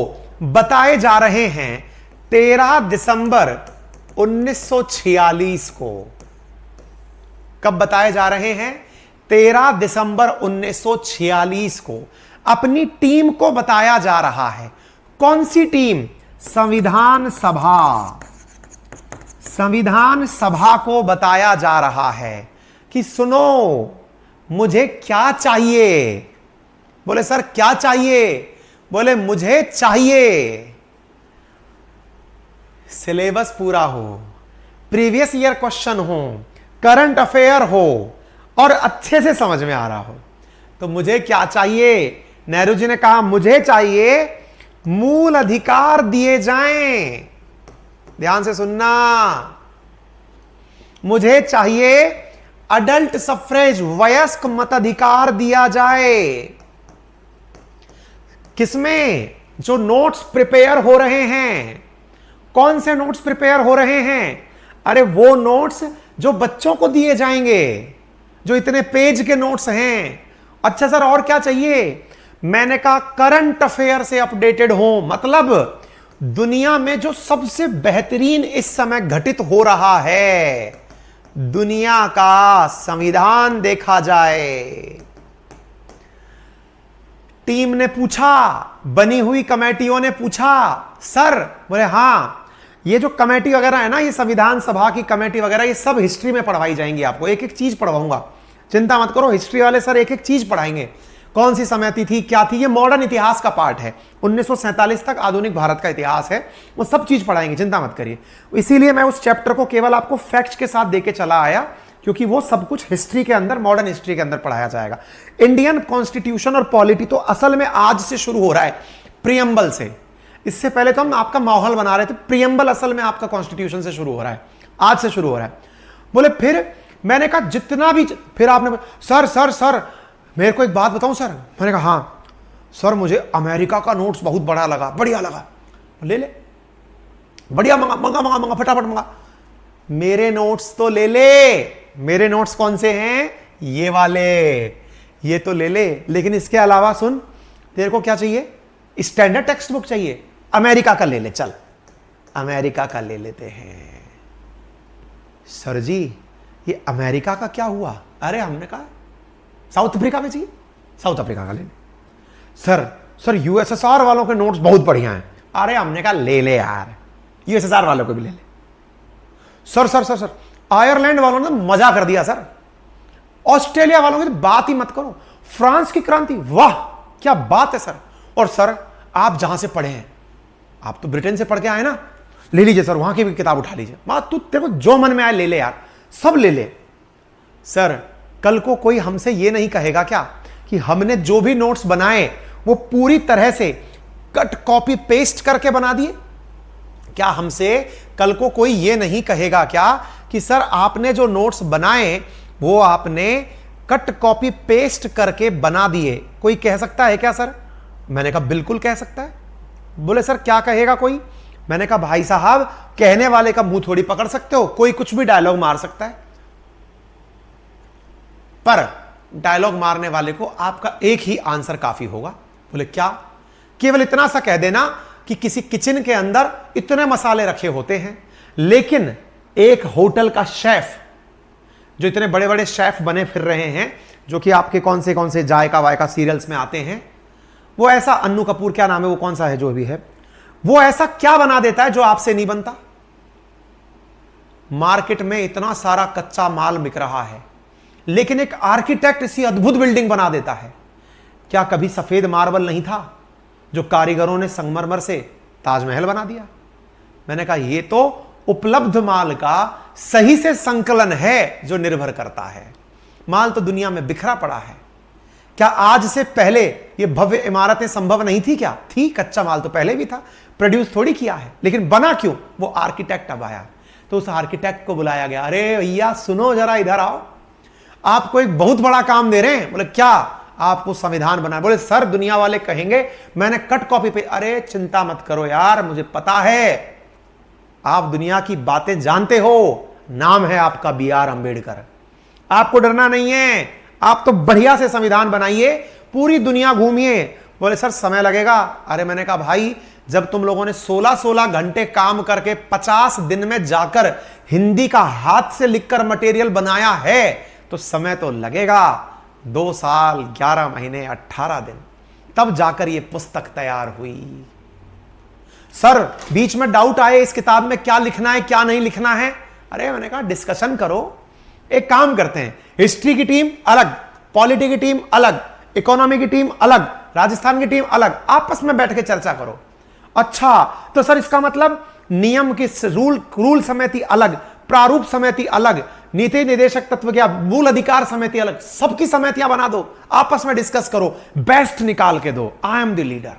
[SPEAKER 1] बताए जा रहे हैं 13 दिसंबर 1946 को। कब बताए जा रहे हैं, 13 दिसंबर 1946 को अपनी टीम को बताया जा रहा है। कौन सी टीम, संविधान सभा। संविधान सभा को बताया जा रहा है कि सुनो मुझे क्या चाहिए। बोले सर क्या चाहिए। बोले मुझे चाहिए सिलेबस पूरा हो, प्रीवियस ईयर क्वेश्चन हो, करंट अफेयर हो और अच्छे से समझ में आ रहा हो। तो मुझे क्या चाहिए। नेहरू जी ने कहा मुझे चाहिए मूल अधिकार दिए जाएं। ध्यान से सुनना, मुझे चाहिए अडल्ट सफ्रेज, वयस्क मताधिकार दिया जाए। किसमें, जो नोट्स प्रिपेयर हो रहे हैं। कौन से नोट्स प्रिपेयर हो रहे हैं, अरे वो नोट्स जो बच्चों को दिए जाएंगे, जो इतने पेज के नोट्स हैं। अच्छा सर और क्या चाहिए। मैंने कहा करंट अफेयर से अपडेटेड हो, मतलब दुनिया में जो सबसे बेहतरीन इस समय घटित हो रहा है, दुनिया का संविधान देखा जाए। टीम ने पूछा, बनी हुई कमेटियों ने पूछा, सर बोले हां ये जो कमेटी वगैरह है ना, ये संविधान सभा की कमेटी वगैरह, ये सब हिस्ट्री में पढ़वाई जाएंगी। आपको एक एक चीज पढ़वाऊंगा, चिंता मत करो। हिस्ट्री वाले सर एक एक चीज पढ़ाएंगे, कौन सी समयति थी, क्या थी। ये मॉडर्न इतिहास का पार्ट है, 1947 तक आधुनिक भारत का इतिहास है, वो सब चीज पढ़ाएंगे, चिंता मत करिए। इसीलिए मैं उस चैप्टर को केवल आपको फैक्ट्स के साथ देके चला आया, क्योंकि वो सब कुछ हिस्ट्री के अंदर, मॉडर्न हिस्ट्री के अंदर पढ़ाया जाएगा। इंडियन कॉन्स्टिट्यूशन और पॉलिटी तो असल में आज से शुरू हो रहा है, प्रियम्बल से। इससे पहले तो हम आपका माहौल बना रहे थे, प्रियम्बल असल में आपका कॉन्स्टिट्यूशन से शुरू हो रहा है, आज से शुरू हो रहा है। बोले फिर मैंने कहा जितना भी, फिर आपने सर सर सर मेरे को एक बात बताऊं सर। मैंने कहा हाँ सर मुझे अमेरिका का नोट्स बहुत बड़ा लगा, बढ़िया लगा, ले ले, बढ़िया, मंगा मंगा मंगा मंगा, फटाफट मंगा। मेरे नोट्स तो ले ले। मेरे नोट्स कौन से हैं, ये वाले, ये तो ले ले। लेकिन इसके अलावा सुन, तेरे को क्या चाहिए, स्टैंडर्ड टेक्स्ट बुक चाहिए, अमेरिका का ले ले, चल अमेरिका का ले लेते हैं। सर जी ये अमेरिका का क्या हुआ? अरे हमने कहा साउथ अफ्रीका में चाहिए, साउथ अफ्रीका का ले। सर यूएसएसआर वालों के नोट्स बहुत बढ़िया हैं। अरे हमने कहा ले ले यार, यूएसएसआर वालों को भी ले ले। सर आयरलैंड वालों ने मजा कर दिया सर, ऑस्ट्रेलिया वालों की तो बात ही मत करो, फ्रांस की क्रांति, वाह क्या बात है सर। और सर आप जहां से पढ़े हैं, आप तो ब्रिटेन से पढ़ के आए ना, ले लीजिए सर वहां की भी किताब उठा लीजिए, बात तू तेरे को जो मन में आए ले ले यार, सब ले ले। सर कल को कोई हमसे ये नहीं कहेगा क्या कि हमने जो भी नोट्स बनाए वो पूरी तरह से कट कॉपी पेस्ट करके बना दिए? क्या हमसे कल को कोई ये नहीं कहेगा क्या कि सर आपने जो नोट्स बनाए वो आपने कट कॉपी पेस्ट करके बना दिए? कोई कह सकता है क्या सर? मैंने कहा बिल्कुल कह सकता है। बोले सर क्या कहेगा कोई? मैंने कहा भाई साहब कहने वाले का मुंह थोड़ी पकड़ सकते हो, कोई कुछ भी डायलॉग मार सकता है, पर डायलॉग मारने वाले को आपका एक ही आंसर काफी होगा। बोले क्या? केवल इतना सा कह देना कि किसी किचन के अंदर इतने मसाले रखे होते हैं, लेकिन एक होटल का शेफ, जो इतने बड़े बड़े शेफ बने फिर रहे हैं, जो कि आपके कौन से जायका वायका सीरियल्स में आते हैं, वो ऐसा अन्नू कपूर क्या नाम है वो कौन सा है जो भी है, वो ऐसा क्या बना देता है जो आपसे नहीं बनता? मार्केट में इतना सारा कच्चा माल बिक रहा है, लेकिन एक आर्किटेक्ट इसी अद्भुत बिल्डिंग बना देता है। क्या कभी सफेद मार्बल नहीं था जो कारीगरों ने संगमरमर से ताजमहल बना दिया? मैंने कहा ये तो उपलब्ध माल का सही से संकलन है जो निर्भर करता है। माल तो दुनिया में बिखरा पड़ा है। क्या आज से पहले ये भव्य इमारतें संभव नहीं थी? क्या थी? कच्चा माल तो पहले भी था, प्रोड्यूस थोड़ी किया है, लेकिन बना क्यों? वो आर्किटेक्ट अब आया, तो उस आर्किटेक्ट को बुलाया गया। अरे भैया सुनो जरा, इधर आओ, आपको एक बहुत बड़ा काम दे रहे हैं। बोले क्या? आपको संविधान बनाए। बोले सर दुनिया वाले कहेंगे मैंने कट कॉपी पे। अरे चिंता मत करो यार, मुझे पता है आप दुनिया की बातें जानते हो, नाम है आपका B.R. अंबेडकर, आपको डरना नहीं है, आप तो बढ़िया से संविधान बनाइए, पूरी दुनिया घूमिए। बोले सर समय लगेगा। अरे मैंने कहा भाई जब तुम लोगों ने 16-16 घंटे काम करके 50 दिन में जाकर हिंदी का हाथ से लिखकर मटेरियल बनाया है तो समय तो लगेगा। 2 साल 11 महीने 18 दिन, तब जाकर यह पुस्तक तैयार हुई। सर बीच में डाउट आए इस किताब में क्या लिखना है क्या नहीं लिखना है। अरे मैंने कहा डिस्कशन करो, एक काम करते हैं, हिस्ट्री की टीम अलग, पॉलिटी की टीम अलग, इकोनॉमी की टीम अलग, राजस्थान की टीम अलग, आपस में बैठ के चर्चा करो। अच्छा तो सर इसका मतलब नियम की रूल समिति अलग, प्रारूप समिति अलग, नीति निदेशक तत्व क्या मूल अधिकार समिति अलग, सबकी समितियां बना दो, आपस में डिस्कस करो, बेस्ट निकाल के दो। I am the leader.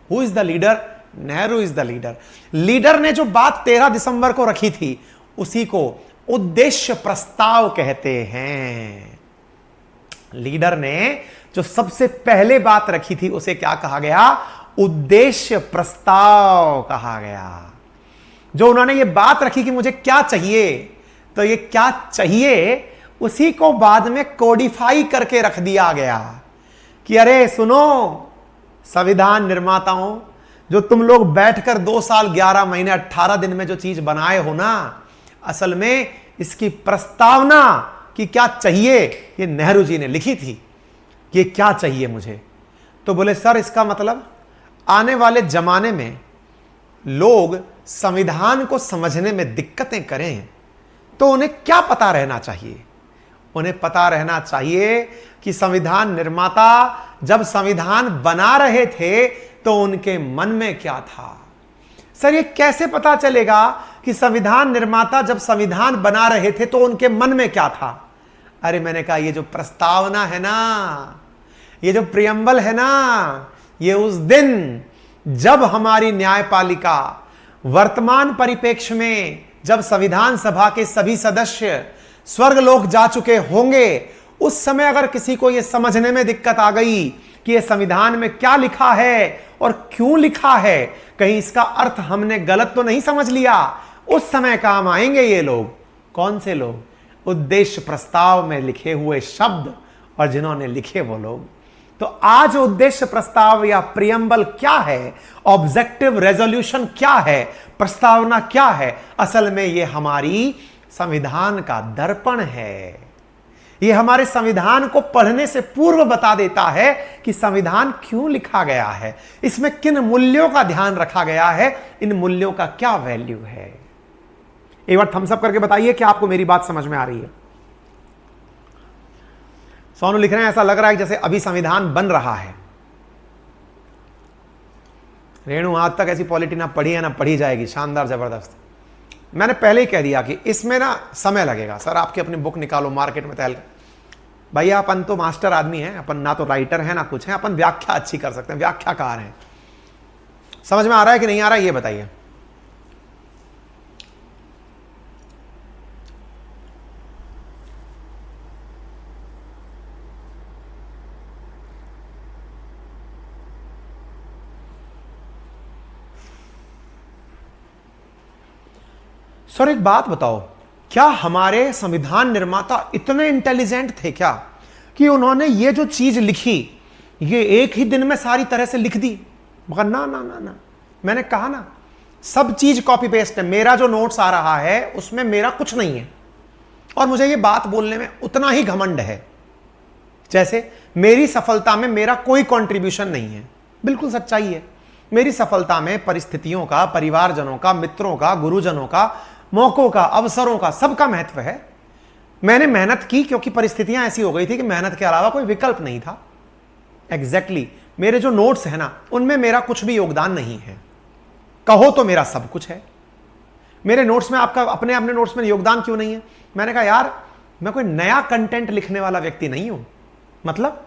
[SPEAKER 1] Who is the leader? Nehru is the leader. Leader ने जो बात 13 दिसंबर को रखी थी उसी को उद्देश्य प्रस्ताव कहते हैं। लीडर ने जो सबसे पहले बात रखी थी उसे क्या कहा गया? उद्देश्य प्रस्ताव कहा गया। जो उन्होंने ये बात रखी कि मुझे क्या चाहिए, तो ये क्या चाहिए उसी को बाद में कोडिफाई करके रख दिया गया कि अरे सुनो संविधान निर्माताओं, जो तुम लोग बैठकर 2 साल 11 महीने 18 दिन में जो चीज बनाए हो ना, असल में इसकी प्रस्तावना कि क्या चाहिए ये नेहरू जी ने लिखी थी, ये क्या चाहिए मुझे। तो बोले सर इसका मतलब आने वाले जमाने में लोग संविधान को समझने में दिक्कतें करें तो उन्हें क्या पता रहना चाहिए? उन्हें पता रहना चाहिए कि संविधान निर्माता जब संविधान बना रहे थे तो उनके मन में क्या था। सर ये कैसे पता चलेगा कि संविधान निर्माता जब संविधान बना रहे थे तो उनके मन में क्या था? अरे मैंने कहा ये जो प्रस्तावना है ना, ये जो प्रियम्बल है ना, ये उस दिन जब हमारी न्यायपालिका वर्तमान परिप्रेक्ष्य में जब संविधान सभा के सभी सदस्य स्वर्गलोक जा चुके होंगे, उस समय अगर किसी को यह समझने में दिक्कत आ गई कि यह संविधान में क्या लिखा है और क्यों लिखा है, कहीं इसका अर्थ हमने गलत तो नहीं समझ लिया, उस समय काम आएंगे ये लोग। कौन से लोग? उद्देश्य प्रस्ताव में लिखे हुए शब्द और जिन्होंने लिखे वो लोग। तो आज उद्देश्य प्रस्ताव या प्रियम्बल क्या है, ऑब्जेक्टिव रेजोल्यूशन क्या है, प्रस्तावना क्या है, असल में ये हमारी संविधान का दर्पण है। यह हमारे संविधान को पढ़ने से पूर्व बता देता है कि संविधान क्यों लिखा गया है, इसमें किन मूल्यों का ध्यान रखा गया है, इन मूल्यों का क्या वैल्यू है। एक बार थम्स अप करके बताइए कि आपको मेरी बात समझ में आ रही है। सोनू लिख रहे हैं ऐसा लग रहा है जैसे अभी संविधान बन रहा है। रेणु आज तक ऐसी पॉलिटी ना पढ़ी है ना पढ़ी जाएगी, शानदार जबरदस्त। मैंने पहले ही कह दिया कि इसमें ना समय लगेगा। सर आपकी अपनी बुक निकालो, मार्केट में टहल। भैया अपन तो मास्टर आदमी हैं, अपन ना तो राइटर हैं ना कुछ है, अपन व्याख्या अच्छी कर सकते हैं, व्याख्याकार हैं। समझ में आ रहा है कि नहीं आ रहा है ये बताइए। सर एक बात बताओ, क्या हमारे संविधान निर्माता इतने इंटेलिजेंट थे क्या कि उन्होंने ये जो चीज लिखी ये एक ही दिन में सारी तरह से लिख दी? मगर ना ना ना ना, मैंने कहा ना सब चीज कॉपी पेस्ट है। मेरा जो नोट्स आ रहा है उसमें मेरा कुछ नहीं है और मुझे ये बात बोलने में उतना ही घमंड है जैसे मेरी सफलता में मेरा कोई कंट्रीब्यूशन नहीं है। बिल्कुल सच्चाई है। मेरी सफलता में परिस्थितियों का, परिवारजनों का, मित्रों का, गुरुजनों का, मौकों का, अवसरों का, सबका महत्व है। मैंने मेहनत की क्योंकि परिस्थितियां ऐसी हो गई थी कि मेहनत के अलावा कोई विकल्प नहीं था। एग्जैक्टली मेरे जो नोट्स है ना उनमें मेरा कुछ भी योगदान नहीं है, कहो तो मेरा सब कुछ है। मेरे नोट्स में आपका अपने अपने नोट्स में योगदान क्यों नहीं है? मैंने कहा यार मैं कोई नया कंटेंट लिखने वाला व्यक्ति नहीं हूं। मतलब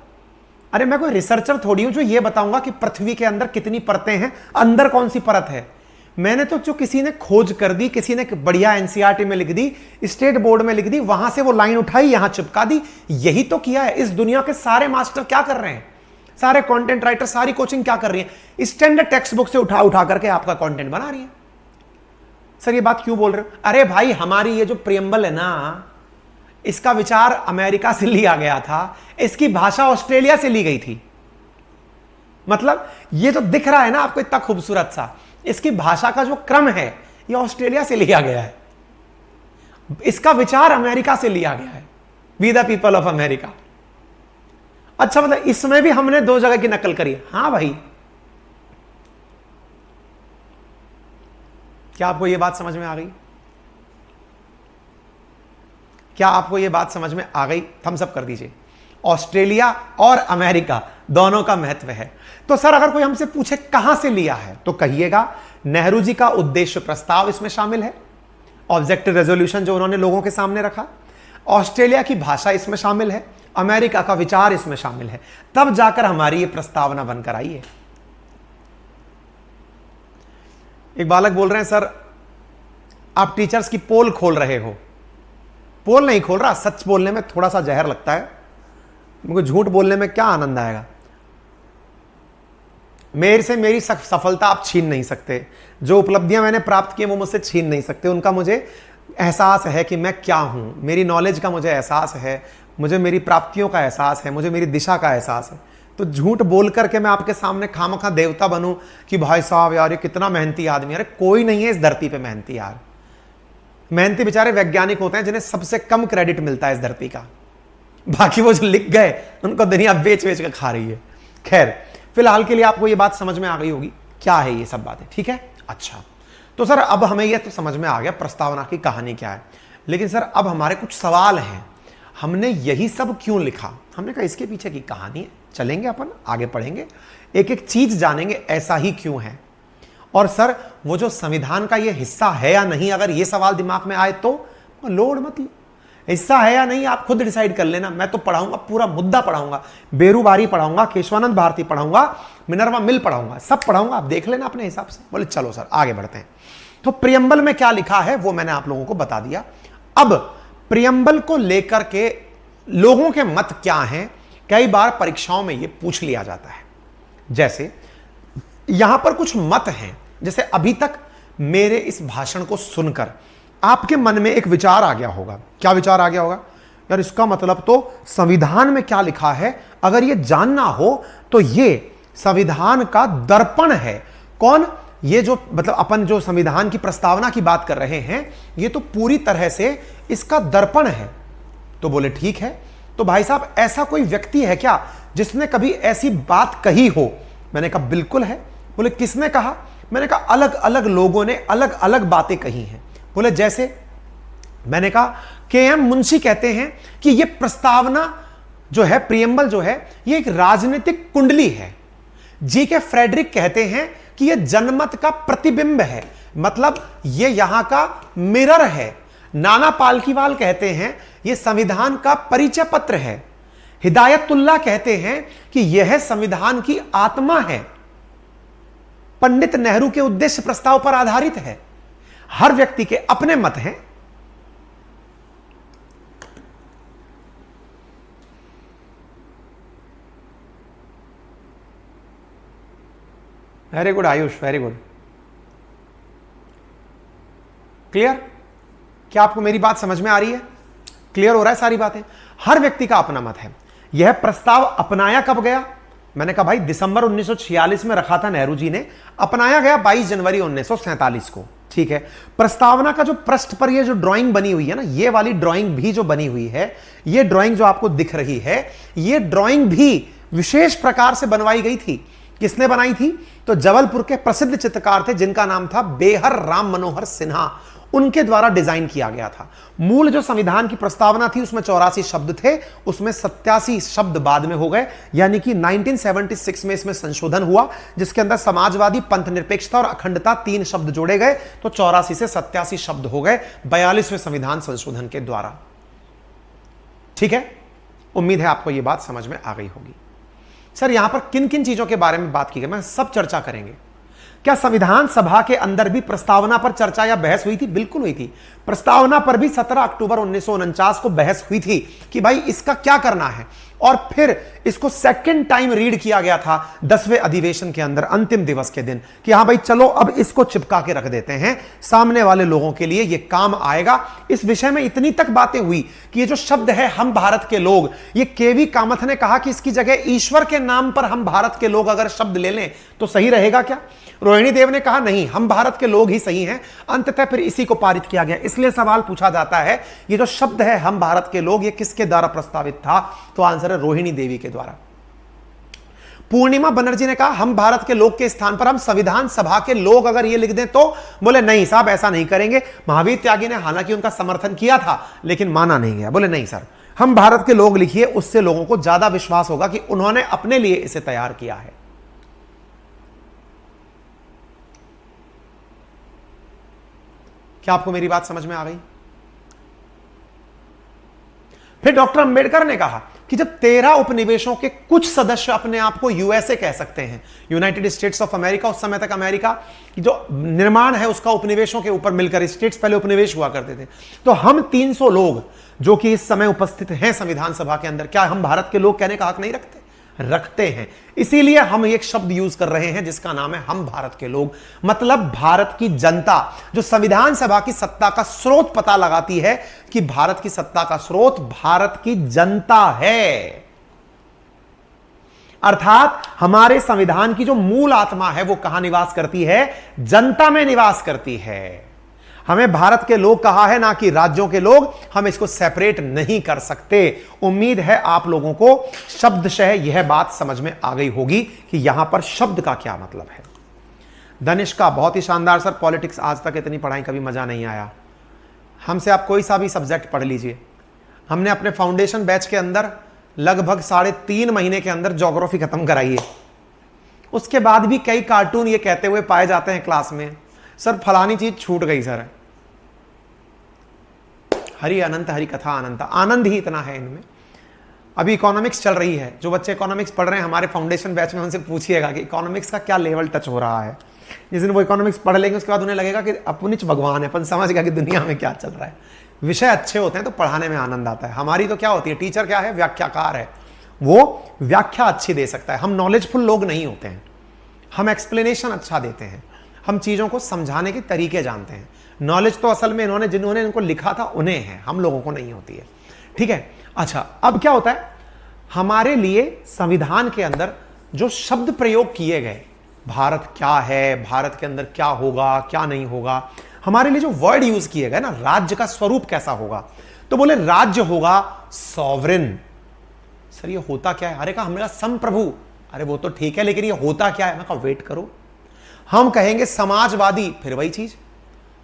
[SPEAKER 1] अरे मैं कोई रिसर्चर थोड़ी हूं जो ये बताऊंगा कि पृथ्वी के अंदर कितनी परतें हैं, अंदर कौन सी परत है। मैंने तो जो किसी ने खोज कर दी, किसी ने बढ़िया एनसीईआरटी में लिख दी, स्टेट बोर्ड में लिख दी, वहां से वो लाइन उठाई यहां चिपका दी, यही तो किया है। इस दुनिया के सारे मास्टर क्या कर रहे हैं, सारे कंटेंट राइटर, सारी कोचिंग क्या कर रही है? स्टैंडर्ड टेक्स्ट बुक से उठा उठा करके आपका कंटेंट बना रही है। सर ये बात क्यों बोल रहे हो? अरे भाई हमारी ये जो प्रियम्बल है ना, इसका विचार अमेरिका से लिया गया था, इसकी भाषा ऑस्ट्रेलिया से ली गई थी। मतलब ये जो दिख रहा है ना आपको इतना खूबसूरत सा, इसकी भाषा का जो क्रम है ये ऑस्ट्रेलिया से लिया गया है, इसका विचार अमेरिका से लिया गया है। We the people of America. अच्छा मतलब इसमें भी हमने दो जगह की नकल करी। हाँ भाई, क्या आपको यह बात समझ में आ गई? क्या आपको यह बात समझ में आ गई? थम्स अप कर दीजिए। ऑस्ट्रेलिया और अमेरिका दोनों का महत्व है। तो सर अगर कोई हमसे पूछे कहां से लिया है तो कहिएगा नेहरू जी का उद्देश्य प्रस्ताव इसमें शामिल है, ऑब्जेक्टिव रेजोल्यूशन जो उन्होंने लोगों के सामने रखा, ऑस्ट्रेलिया की भाषा इसमें शामिल है, अमेरिका का विचार इसमें शामिल है, तब जाकर हमारी यह प्रस्तावना बनकर आई है। एक बालक बोल रहे हैं सर आप टीचर्स की पोल खोल रहे हो। पोल नहीं खोल रहा, सच बोलने में थोड़ा सा जहर लगता है, मुझे झूठ बोलने में क्या आनंद आएगा। मेरे से मेरी सफलता आप छीन नहीं सकते, जो उपलब्धियां मैंने प्राप्त की वो मुझसे छीन नहीं सकते। उनका मुझे एहसास है कि मैं क्या हूं, मेरी नॉलेज का मुझे एहसास है, मुझे मेरी प्राप्तियों का एहसास है, मुझे मेरी दिशा का एहसास है। तो झूठ बोल करके मैं आपके सामने खामखा देवता बनूं कि भाई साहब यार ये कितना मेहनती आदमी। अरे कोई नहीं है इस धरती पे मेहनती यार। मेहनती बेचारे वैज्ञानिक होते हैं जिन्हें सबसे कम क्रेडिट मिलता है इस धरती का, बाकी वो जो लिख गए उनको दुनिया बेच बेच कर खा रही है। खैर फिलहाल के लिए आपको ये बात समझ में आ गई होगी क्या है ये सब बातें, ठीक है। अच्छा तो सर अब हमें यह तो समझ में आ गया प्रस्तावना की कहानी क्या है, लेकिन सर अब हमारे कुछ सवाल हैं। हमने यही सब क्यों लिखा? हमने कहा इसके पीछे की कहानी है, चलेंगे अपन आगे पढ़ेंगे, एक एक चीज जानेंगे ऐसा ही क्यों है। और सर वो जो संविधान का ये हिस्सा है या नहीं, अगर ये सवाल दिमाग में आए तो लोड मत लो, हिस्सा है या नहीं आप खुद डिसाइड कर लेना। मैं तो पढ़ाऊंगा, पूरा मुद्दा पढ़ाऊंगा, बेरूबारी पढ़ाऊंगा, केशवानंद भारती पढ़ाऊंगा, मिनर्वा मिल पढ़ाऊंगा, सब पढ़ाऊंगा, आप देख लेना अपने हिसाब से। बोले चलो सर आगे बढ़ते हैं। तो प्रियम्बल में क्या लिखा है वो मैंने आप लोगों को बता दिया। अब प्रियम्बल को लेकर के लोगों के मत क्या हैं, कई बार परीक्षाओं में ये पूछ लिया जाता है। जैसे यहां पर कुछ मत हैं, जैसे अभी तक मेरे इस भाषण को सुनकर आपके मन में एक विचार आ गया होगा। क्या विचार आ गया होगा? यार इसका मतलब तो संविधान में क्या लिखा है अगर ये जानना हो तो ये संविधान का दर्पण है। कौन? ये जो मतलब अपन जो संविधान की प्रस्तावना की बात कर रहे हैं, ये तो पूरी तरह से इसका दर्पण है। तो बोले ठीक है, तो भाई साहब ऐसा कोई व्यक्ति है क्या जिसने कभी ऐसी बात कही हो? मैंने कहा बिल्कुल है। बोले किसने कहा? मैंने कहा अलग अलग लोगों ने अलग अलग बातें कही हैं। बोले जैसे? मैंने कहा के.एम. मुंशी कहते हैं कि यह प्रस्तावना जो है, प्रियम्बल जो है, यह एक राजनीतिक कुंडली है। जी.के. फ्रेडरिक कहते हैं कि यह जनमत का प्रतिबिंब है, मतलब यह यहां का मिरर है। नाना पालकीवाल कहते हैं यह संविधान का परिचय पत्र है। हिदायतुल्लाह कहते हैं कि यह संविधान की आत्मा है। पंडित नेहरू के उद्देश्य प्रस्ताव पर आधारित है। हर व्यक्ति के अपने मत हैं। Very good Ayush, very good. Clear? क्या आपको मेरी बात समझ में आ रही है? क्लियर हो रहा है सारी बातें? हर व्यक्ति का अपना मत है। यह प्रस्ताव अपनाया कब गया? मैंने कहा भाई दिसंबर 1946 में रखा था नेहरू जी ने, अपनाया गया 22 जनवरी 1947 को। ठीक है। प्रस्तावना का जो पृष्ठ पर ये जो ड्राइंग बनी हुई है ना, ये वाली ड्राइंग भी जो बनी हुई है, ये ड्राइंग जो आपको दिख रही है, ये ड्राइंग भी विशेष प्रकार से बनवाई गई थी। किसने बनाई थी? तो जबलपुर के प्रसिद्ध चित्रकार थे जिनका नाम था बेहर राम मनोहर सिन्हा, उनके द्वारा डिजाइन किया गया था। मूल जो संविधान की प्रस्तावना थी उसमें 84 शब्द थे, उसमें 87 शब्द बाद में हो गए, यानी कि 1976 में इसमें संशोधन हुआ जिसके अंदर समाजवादी, पंथ निरपेक्षता और अखंडता 3 शब्द जोड़े गए, तो 84 से 87 शब्द हो गए 42वें संविधान संशोधन के द्वारा। ठीक है, उम्मीद है आपको यह बात समझ में आ गई होगी। सर यहां पर किन किन चीजों के बारे में बात की गई, मैं सब चर्चा करेंगे। क्या संविधान सभा के अंदर भी प्रस्तावना पर चर्चा या बहस हुई थी? बिल्कुल हुई थी। प्रस्तावना पर भी 17 अक्टूबर 1949 को बहस हुई थी कि भाई इसका क्या करना है, और फिर इसको सेकंड टाइम रीड किया गया था 10वें अधिवेशन के अंदर, अंतिम दिवस के दिन, कि हां भाई चलो अब इसको चिपका के रख देते हैं, सामने वाले लोगों के लिए यह काम आएगा। इस विषय में इतनी तक बातें हुई कि ये जो शब्द है हम भारत के लोग, ये के.वी. कामथ ने कहा कि इसकी जगह ईश्वर के नाम पर हम भारत के लोग अगर शब्द ले लें तो सही रहेगा क्या? रोहिणी देव ने कहा नहीं, हम भारत के लोग ही सही हैं। अंततः फिर इसी को पारित किया गया। इसलिए सवाल पूछा जाता है ये जो शब्द है हम भारत के लोग, ये किसके द्वारा प्रस्तावित था? तो आंसर है रोहिणी देवी के द्वारा। पूर्णिमा बनर्जी ने कहा हम भारत के लोग के स्थान पर हम संविधान सभा के लोग अगर ये लिख दें तो? बोले नहीं साहब ऐसा नहीं करेंगे। महावीर त्यागी ने हालांकि उनका समर्थन किया था लेकिन माना नहीं गया। बोले नहीं सर, हम भारत के लोग लिखिए, उससे लोगों को ज्यादा विश्वास होगा कि उन्होंने अपने लिए इसे तैयार किया है। क्या आपको मेरी बात समझ में आ गई? फिर डॉक्टर अंबेडकर ने कहा कि जब 13 उपनिवेशों के कुछ सदस्य अपने आप को यूएसए कह सकते हैं, यूनाइटेड स्टेट्स ऑफ अमेरिका, उस समय तक अमेरिका की जो निर्माण है उसका उपनिवेशों के ऊपर मिलकर, स्टेट्स पहले उपनिवेश हुआ करते थे, तो हम 300 लोग जो कि इस समय उपस्थित हैं संविधान सभा के अंदर, क्या हम भारत के लोग कहने का हक नहीं रखते? रखते हैं। इसीलिए हम एक शब्द यूज कर रहे हैं जिसका नाम है हम भारत के लोग। मतलब भारत की जनता जो संविधान सभा की सत्ता का स्रोत पता लगाती है कि भारत की सत्ता का स्रोत भारत की जनता है, अर्थात हमारे संविधान की जो मूल आत्मा है वो कहां निवास करती है? जनता में निवास करती है। हमें भारत के लोग कहा है, ना कि राज्यों के लोग। हम इसको सेपरेट नहीं कर सकते। उम्मीद है आप लोगों को शब्दशः यह बात समझ में आ गई होगी कि यहां पर शब्द का क्या मतलब है। धनिष्क का बहुत ही शानदार सर, पॉलिटिक्स आज तक इतनी पढ़ाई कभी मजा नहीं आया। हमसे आप कोई सा भी सब्जेक्ट पढ़ लीजिए, हमने अपने फाउंडेशन बैच के अंदर लगभग 3.5 महीने के अंदर ज्योग्राफी खत्म कराई है। उसके बाद भी कई कार्टून ये कहते हुए पाए जाते हैं क्लास में, सर फलानी चीज छूट गई सर। हरि अनंत, हरि कथा अनंत, आनंद ही इतना है इनमें। अभी इकोनॉमिक्स चल रही है, जो बच्चे इकोनॉमिक्स पढ़ रहे हैं हमारे फाउंडेशन बैच में, उनसे पूछिएगा कि इकोनॉमिक्स का क्या लेवल टच हो रहा है। जिस दिन वो इकोनॉमिक्स पढ़ लेंगे उसके बाद उन्हें लगेगा कि अपनिच भगवान है, अपन समझ गया कि दुनिया में क्या चल रहा है। विषय अच्छे होते हैं तो पढ़ाने में आनंद आता है। हमारी तो क्या होती है, टीचर क्या है, व्याख्याकार है, वो व्याख्या अच्छी दे सकता है। हम नॉलेजफुल लोग नहीं होते हैं, हम एक्सप्लेनेशन अच्छा देते हैं, हम चीजों को समझाने के तरीके जानते हैं। नॉलेज तो असल में जिन्होंने इनको लिखा था उन्हें है, हम लोगों को नहीं होती है। ठीक है। अच्छा, अब क्या होता है, हमारे लिए संविधान के अंदर जो शब्द प्रयोग किए गए भारत क्या है, भारत के अंदर क्या होगा क्या नहीं होगा, हमारे लिए जो वर्ड यूज किए गए ना, राज्य का स्वरूप कैसा होगा, तो बोले राज्य होगा सॉवरेन। सर ये होता क्या है? अरे कहा हमने कहा संप्रभु। अरे वो तो ठीक है, लेकिन ये होता क्या है? मैं कहा वेट करो, हम कहेंगे समाजवादी, फिर वही चीज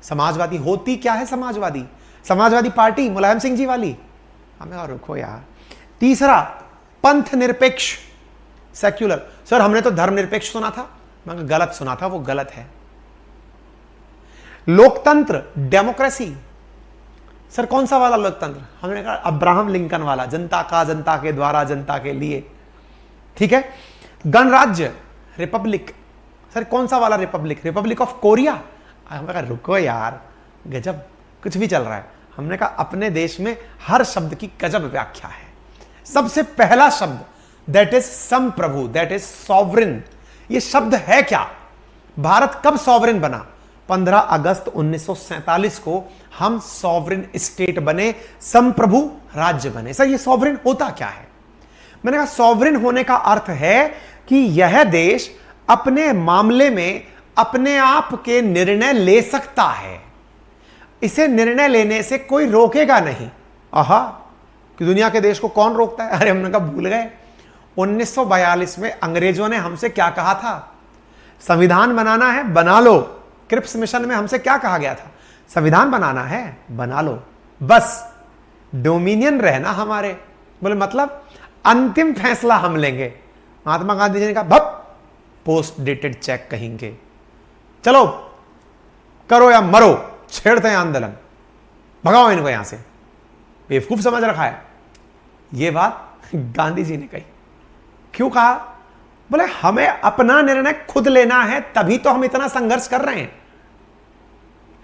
[SPEAKER 1] समाजवादी होती क्या है? समाजवादी, समाजवादी पार्टी मुलायम सिंह जी वाली। हमें कहा रुको यार। तीसरा पंथ निरपेक्ष, सेक्युलर। सर हमने तो धर्मनिरपेक्ष सुना था। मैं कहा गलत सुना था, वो गलत है। लोकतंत्र, डेमोक्रेसी। सर कौन सा वाला लोकतंत्र? हमने कहा अब्राहम लिंकन वाला, जनता का, जनता के द्वारा, जनता के लिए। ठीक है। गणराज्य, रिपब्लिक। सर कौन सा वाला रिपब्लिक? Republic of Korea. हमने कहा रुको यार, गजब कुछ भी चल रहा है। हमने कहा अपने देश में हर शब्द की गजब व्याख्या है। सबसे पहला शब्द दैट इज संप्रभु, दैट इज सॉवरेन। ये शब्द है क्या? भारत कब सॉवरेन बना? 15 अगस्त 1947 को हम सॉवरेन स्टेट बने, संप्रभु राज्य बने। सर ये सॉवरेन होता क्या है? मैंने कहा सॉवरेन होने का अर्थ है कि यह देश अपने मामले में अपने आप के निर्णय ले सकता है, इसे निर्णय लेने से कोई रोकेगा नहीं। आहा, कि दुनिया के देश को कौन रोकता है? अरे हमने कहा भूल गए, 1942 में अंग्रेजों ने हमसे क्या कहा था? संविधान बनाना है, बना लो। क्रिप्स मिशन में हमसे क्या कहा गया था? संविधान बनाना है, बना लो, बस डोमिनियन रहना हमारे। बोले मतलब अंतिम फैसला हम लेंगे। महात्मा गांधी जी ने कहा भप, पोस्ट डेटेड चेक कहेंगे, चलो करो या मरो, छेड़ते हैं आंदोलन, भगाओ इनको यहां से। बेवकूफ समझ रखा है। यह बात गांधी जी ने कही। क्यों कहा? बोले हमें अपना निर्णय खुद लेना है, तभी तो हम इतना संघर्ष कर रहे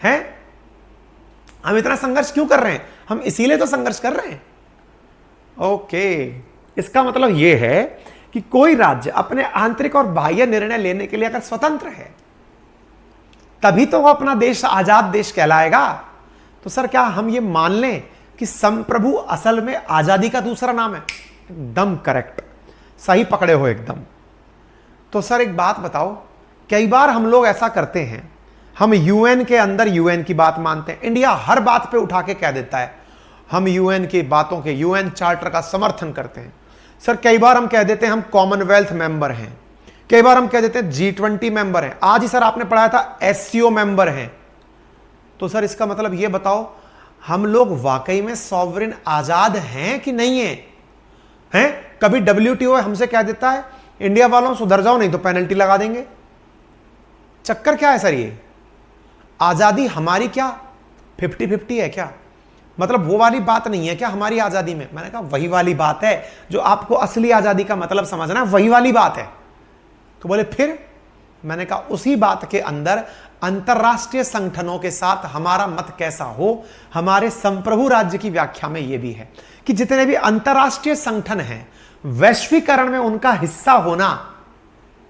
[SPEAKER 1] हैं। हम इतना संघर्ष क्यों कर रहे हैं? हम इसीलिए तो संघर्ष कर रहे हैं। ओके, इसका मतलब यह है कि कोई राज्य अपने आंतरिक और बाह्य निर्णय लेने के लिए अगर स्वतंत्र है, तभी तो वो अपना देश आजाद देश कहलाएगा। तो सर क्या हम ये मान लें कि संप्रभु असल में आजादी का दूसरा नाम है? एकदम करेक्ट, सही पकड़े हो एकदम। तो सर एक बात बताओ, कई बार हम लोग ऐसा करते हैं, हम यूएन के अंदर यूएन की बात मानते हैं। इंडिया हर बात पे उठा के कह देता है हम यूएन की बातों के, यूएन चार्टर का समर्थन करते हैं। सर कई बार हम कह देते हैं हम कॉमनवेल्थ मेंबर हैं, कई बार हम कह देते हैं G20 मेंबर हैं। आज ही सर आपने पढ़ाया था SCO मेंबर हैं। तो सर इसका मतलब ये बताओ हम लोग वाकई में सॉवरेन आजाद हैं कि नहीं हैं? कभी WTO हमसे कह देता है इंडिया वालों सुधर जाओ नहीं तो पेनल्टी लगा देंगे। चक्कर क्या है सर? ये आजादी हमारी क्या 50-50 है क्या? मतलब वो वाली बात नहीं है क्या हमारी आजादी में? मैंने कहा वही वाली बात है जो आपको असली आजादी का मतलब समझना, वही वाली बात है। तो बोले फिर? मैंने कहा उसी बात के अंदर अंतरराष्ट्रीय संगठनों के साथ हमारा मत कैसा हो, हमारे संप्रभु राज्य की व्याख्या में यह भी है कि जितने भी अंतरराष्ट्रीय संगठन हैं, वैश्वीकरण में उनका हिस्सा होना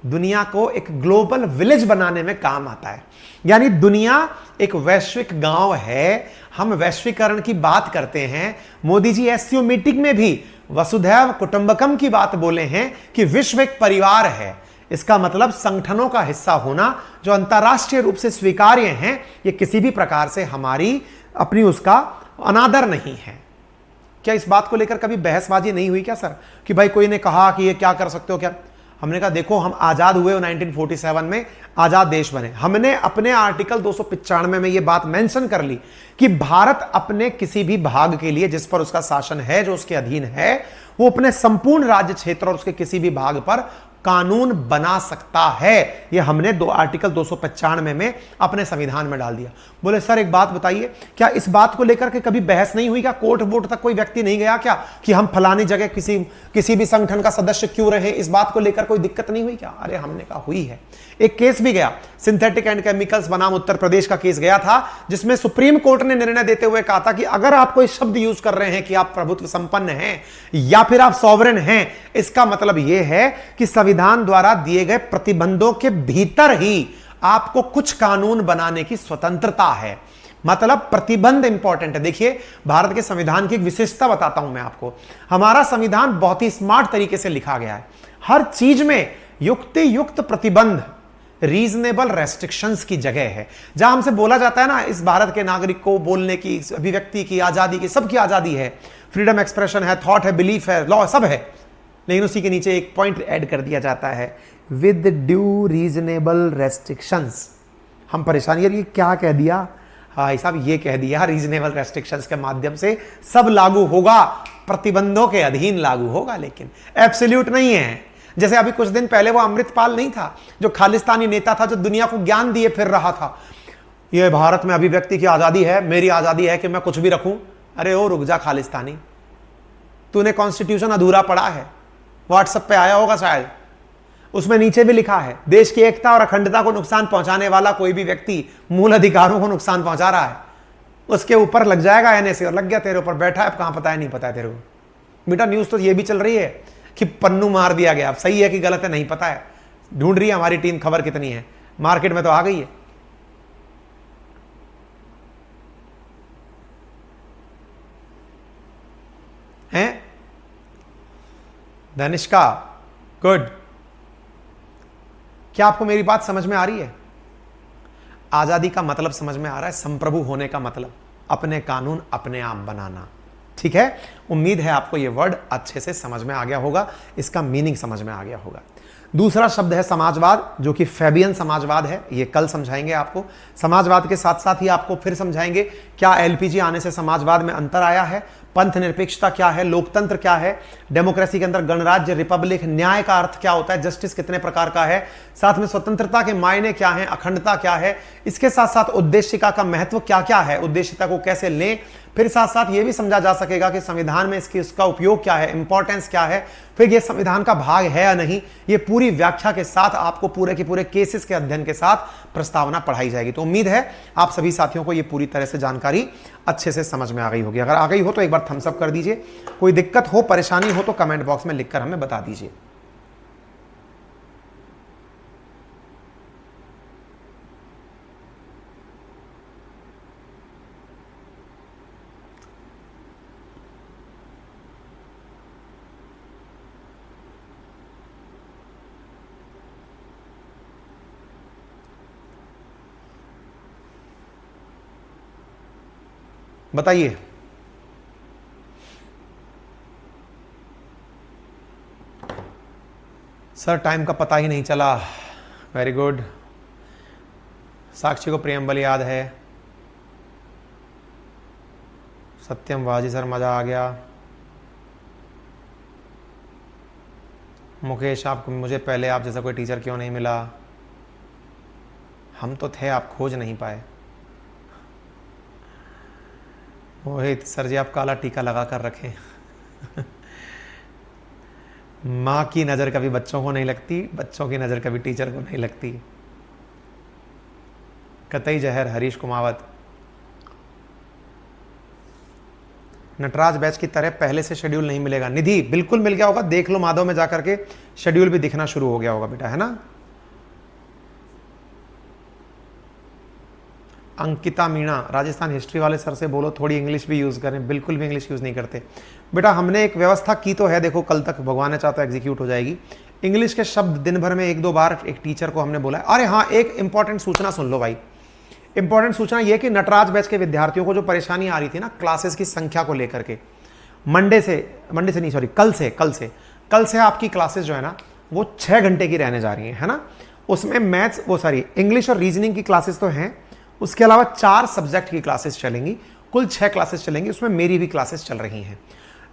[SPEAKER 1] दुनिया को एक ग्लोबल विलेज बनाने में काम आता है। यानी दुनिया एक वैश्विक गांव है। हम वैश्वीकरण की बात करते हैं। मोदी जी SCO मीटिंग में भी वसुधैव कुटुंबकम की बात बोले हैं कि विश्व एक परिवार है। इसका मतलब संगठनों का हिस्सा होना जो अंतरराष्ट्रीय रूप से स्वीकार्य हैं, ये किसी भी प्रकार से हमारी अपनी उसका अनादर नहीं है। क्या इस बात को लेकर कभी बहसबाजी नहीं हुई क्या सर कि भाई कोई ने कहा कि ये क्या कर सकते हो क्या? हमने कहा देखो हम आजाद हुए 1947 में, आजाद देश बने। हमने अपने आर्टिकल 295 में ये बात मेंशन कर ली कि भारत अपने किसी भी भाग के लिए जिस पर उसका शासन है, जो उसके अधीन है, वो अपने संपूर्ण राज्य क्षेत्र और उसके किसी भी भाग पर कानून बना सकता है। ये हमने आर्टिकल 295 में अपने संविधान में डाल दिया। बोले सर एक बात बताइए, क्या इस बात को लेकर के कभी बहस नहीं हुई क्या? कोर्ट वोट तक कोई व्यक्ति नहीं गया क्या कि हम फलानी जगह किसी भी संगठन का सदस्य क्यों रहे? इस बात को लेकर कोई दिक्कत नहीं हुई क्या? अरे हमने कहा हुई है। एक केस भी गया, सिंथेटिक एंड केमिकल्स बनाम उत्तर प्रदेश का केस गया था, जिसमें सुप्रीम कोर्ट ने निर्णय देते हुए कहा था कि अगर आप कोई शब्द यूज कर रहे हैं कि आप प्रभुत्व संपन्न हैं या फिर आप सॉवरेन हैं, इसका मतलब यह है कि संविधान द्वारा दिए गए प्रतिबंधों के भीतर ही आपको कुछ कानून बनाने की स्वतंत्रता है। मतलब प्रतिबंध इंपॉर्टेंट है। देखिए भारत के संविधान की एक विशेषता बताता हूं मैं आपको। हमारा संविधान बहुत ही स्मार्ट तरीके से लिखा गया है। हर चीज में युक्ति युक्त प्रतिबंध, रीजनेबल रेस्ट्रिक्शंस की जगह है। जहां हमसे बोला जाता है ना, इस भारत के नागरिक को बोलने की, अभिव्यक्ति की आजादी की, सबकी आजादी है, फ्रीडम एक्सप्रेशन है, थॉट है, बिलीफ है, लॉ सब है, लेकिन उसी के नीचे एक पॉइंट ऐड कर दिया जाता है, विद ड्यू रीजनेबल रेस्ट्रिक्शंस। हम परेशानी, यार ये क्या कह दिया, हाँ साहब ये कह दिया रीजनेबल रेस्ट्रिक्शंस के माध्यम से सब लागू होगा, प्रतिबंधों के अधीन लागू होगा, लेकिन एब्सोल्यूट नहीं है। जैसे अभी कुछ दिन पहले वो अमृतपाल नहीं था जो खालिस्तानी नेता था, जो दुनिया को ज्ञान दिए फिर रहा था, ये भारत में अभिव्यक्ति की आजादी है, मेरी आजादी है कि मैं कुछ भी रखूं। अरे ओ रुक जा खालिस्तानी, तूने कॉन्स्टिट्यूशन अधूरा पढ़ा है, व्हाट्सएप पे आया होगा शायद, उसमें नीचे भी लिखा है देश की एकता और अखंडता को नुकसान पहुंचाने वाला कोई भी व्यक्ति मूल अधिकारों को नुकसान पहुंचा रहा है, उसके ऊपर लग जाएगा एनएसए, और लग गया तेरे ऊपर, बैठा है, अब कहां पता है, नहीं पता है तेरे को। बेटा न्यूज तो ये भी चल रही है कि पन्नू मार दिया गया, अब सही है कि गलत है नहीं पता है, ढूंढ रही है हमारी टीम खबर कितनी है, मार्केट में तो आ गई है। हैं धनिष्का, गुड। क्या आपको मेरी बात समझ में आ रही है? आजादी का मतलब समझ में आ रहा है, संप्रभु होने का मतलब अपने कानून अपने आप बनाना। ठीक है, उम्मीद है आपको यह वर्ड अच्छे से समझ में आ गया होगा, इसका मीनिंग समझ में आ गया होगा। दूसरा शब्द है समाजवाद, जो कि फैबियन समाजवाद है, ये कल समझाएंगे आपको। समाजवाद के साथ साथ ही आपको फिर समझाएंगे क्या एलपीजी आने से समाजवाद में अंतर आया है, पंथ निरपेक्षता क्या है, लोकतंत्र क्या है, डेमोक्रेसी के अंदर गणराज्य, रिपब्लिक, न्याय का अर्थ क्या होता है, जस्टिस कितने प्रकार का है, साथ में स्वतंत्रता के मायने क्या हैं, अखंडता क्या है, इसके साथ साथ उद्देशिका का महत्व क्या क्या है, उद्देशिका को कैसे लें, फिर साथ साथ ये भी समझा जा सकेगा कि संविधान में इसका उपयोग क्या है, इंपॉर्टेंस क्या है, फिर ये संविधान का भाग है या नहीं, ये पूरी व्याख्या के साथ आपको पूरे के पूरे केसेस के अध्ययन के साथ प्रस्तावना पढ़ाई जाएगी। तो उम्मीद है आप सभी साथियों को ये पूरी तरह से जानकारी अच्छे से समझ में आ गई होगी। अगर आ गई हो तो एक बार थम्स अप कर दीजिए, कोई दिक्कत हो, परेशानी हो तो कमेंट बॉक्स में लिखकर हमें बता दीजिए। बताइए। सर टाइम का पता ही नहीं चला, वेरी गुड। साक्षी को प्रियम्बल याद है, सत्यम वाजी सर मजा आ गया। मुकेश आपको, मुझे पहले आप जैसा कोई टीचर क्यों नहीं मिला, हम तो थे, आप खोज नहीं पाए। मोहित सर जी आप काला टीका लगा कर रखें माँ की नज़र कभी बच्चों को नहीं लगती, बच्चों की नज़र कभी टीचर को नहीं लगती। कतई जहर, हरीश कुमावत। नटराज बैच की तरह पहले से शेड्यूल नहीं मिलेगा। निधि बिल्कुल मिल गया होगा, देख लो माधव में जाकर के, शेड्यूल भी दिखना शुरू हो गया होगा बेटा, है ना। अंकिता मीणा, राजस्थान हिस्ट्री वाले सर से बोलो थोड़ी इंग्लिश भी यूज़ करें। बिल्कुल भी इंग्लिश यूज़ नहीं करते बेटा, हमने एक व्यवस्था की तो है, देखो कल तक भगवान ने चाहता एग्जीक्यूट हो जाएगी। इंग्लिश के शब्द दिन भर में 1-2 बार एक टीचर को हमने बोला है। अरे हाँ, एक इंपॉर्टेंट सूचना सुन लो भाई, इंपॉर्टेंट सूचना ये कि नटराज बैच के विद्यार्थियों को जो परेशानी आ रही थी ना क्लासेस की संख्या को लेकर के, कल से आपकी क्लासेस जो है ना वो 6 घंटे की रहने जा रही है ना। उसमें मैथ्स, इंग्लिश और रीजनिंग की क्लासेस तो हैं, उसके अलावा 4 सब्जेक्ट की क्लासेस चलेंगी, कुल 6 क्लासेस चलेंगी, उसमें मेरी भी क्लासेस चल रही हैं।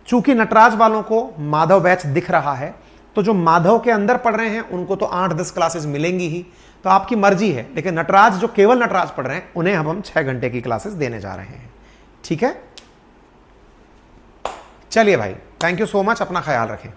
[SPEAKER 1] चूंकि नटराज वालों को माधव बैच दिख रहा है, तो जो माधव के अंदर पढ़ रहे हैं उनको तो 8-10 क्लासेस मिलेंगी ही, तो आपकी मर्जी है। लेकिन नटराज, जो केवल नटराज पढ़ रहे हैं, उन्हें अब हम 6 घंटे की क्लासेस देने जा रहे हैं। ठीक है, चलिए भाई, थैंक यू सो मच, अपना ख्याल रखें।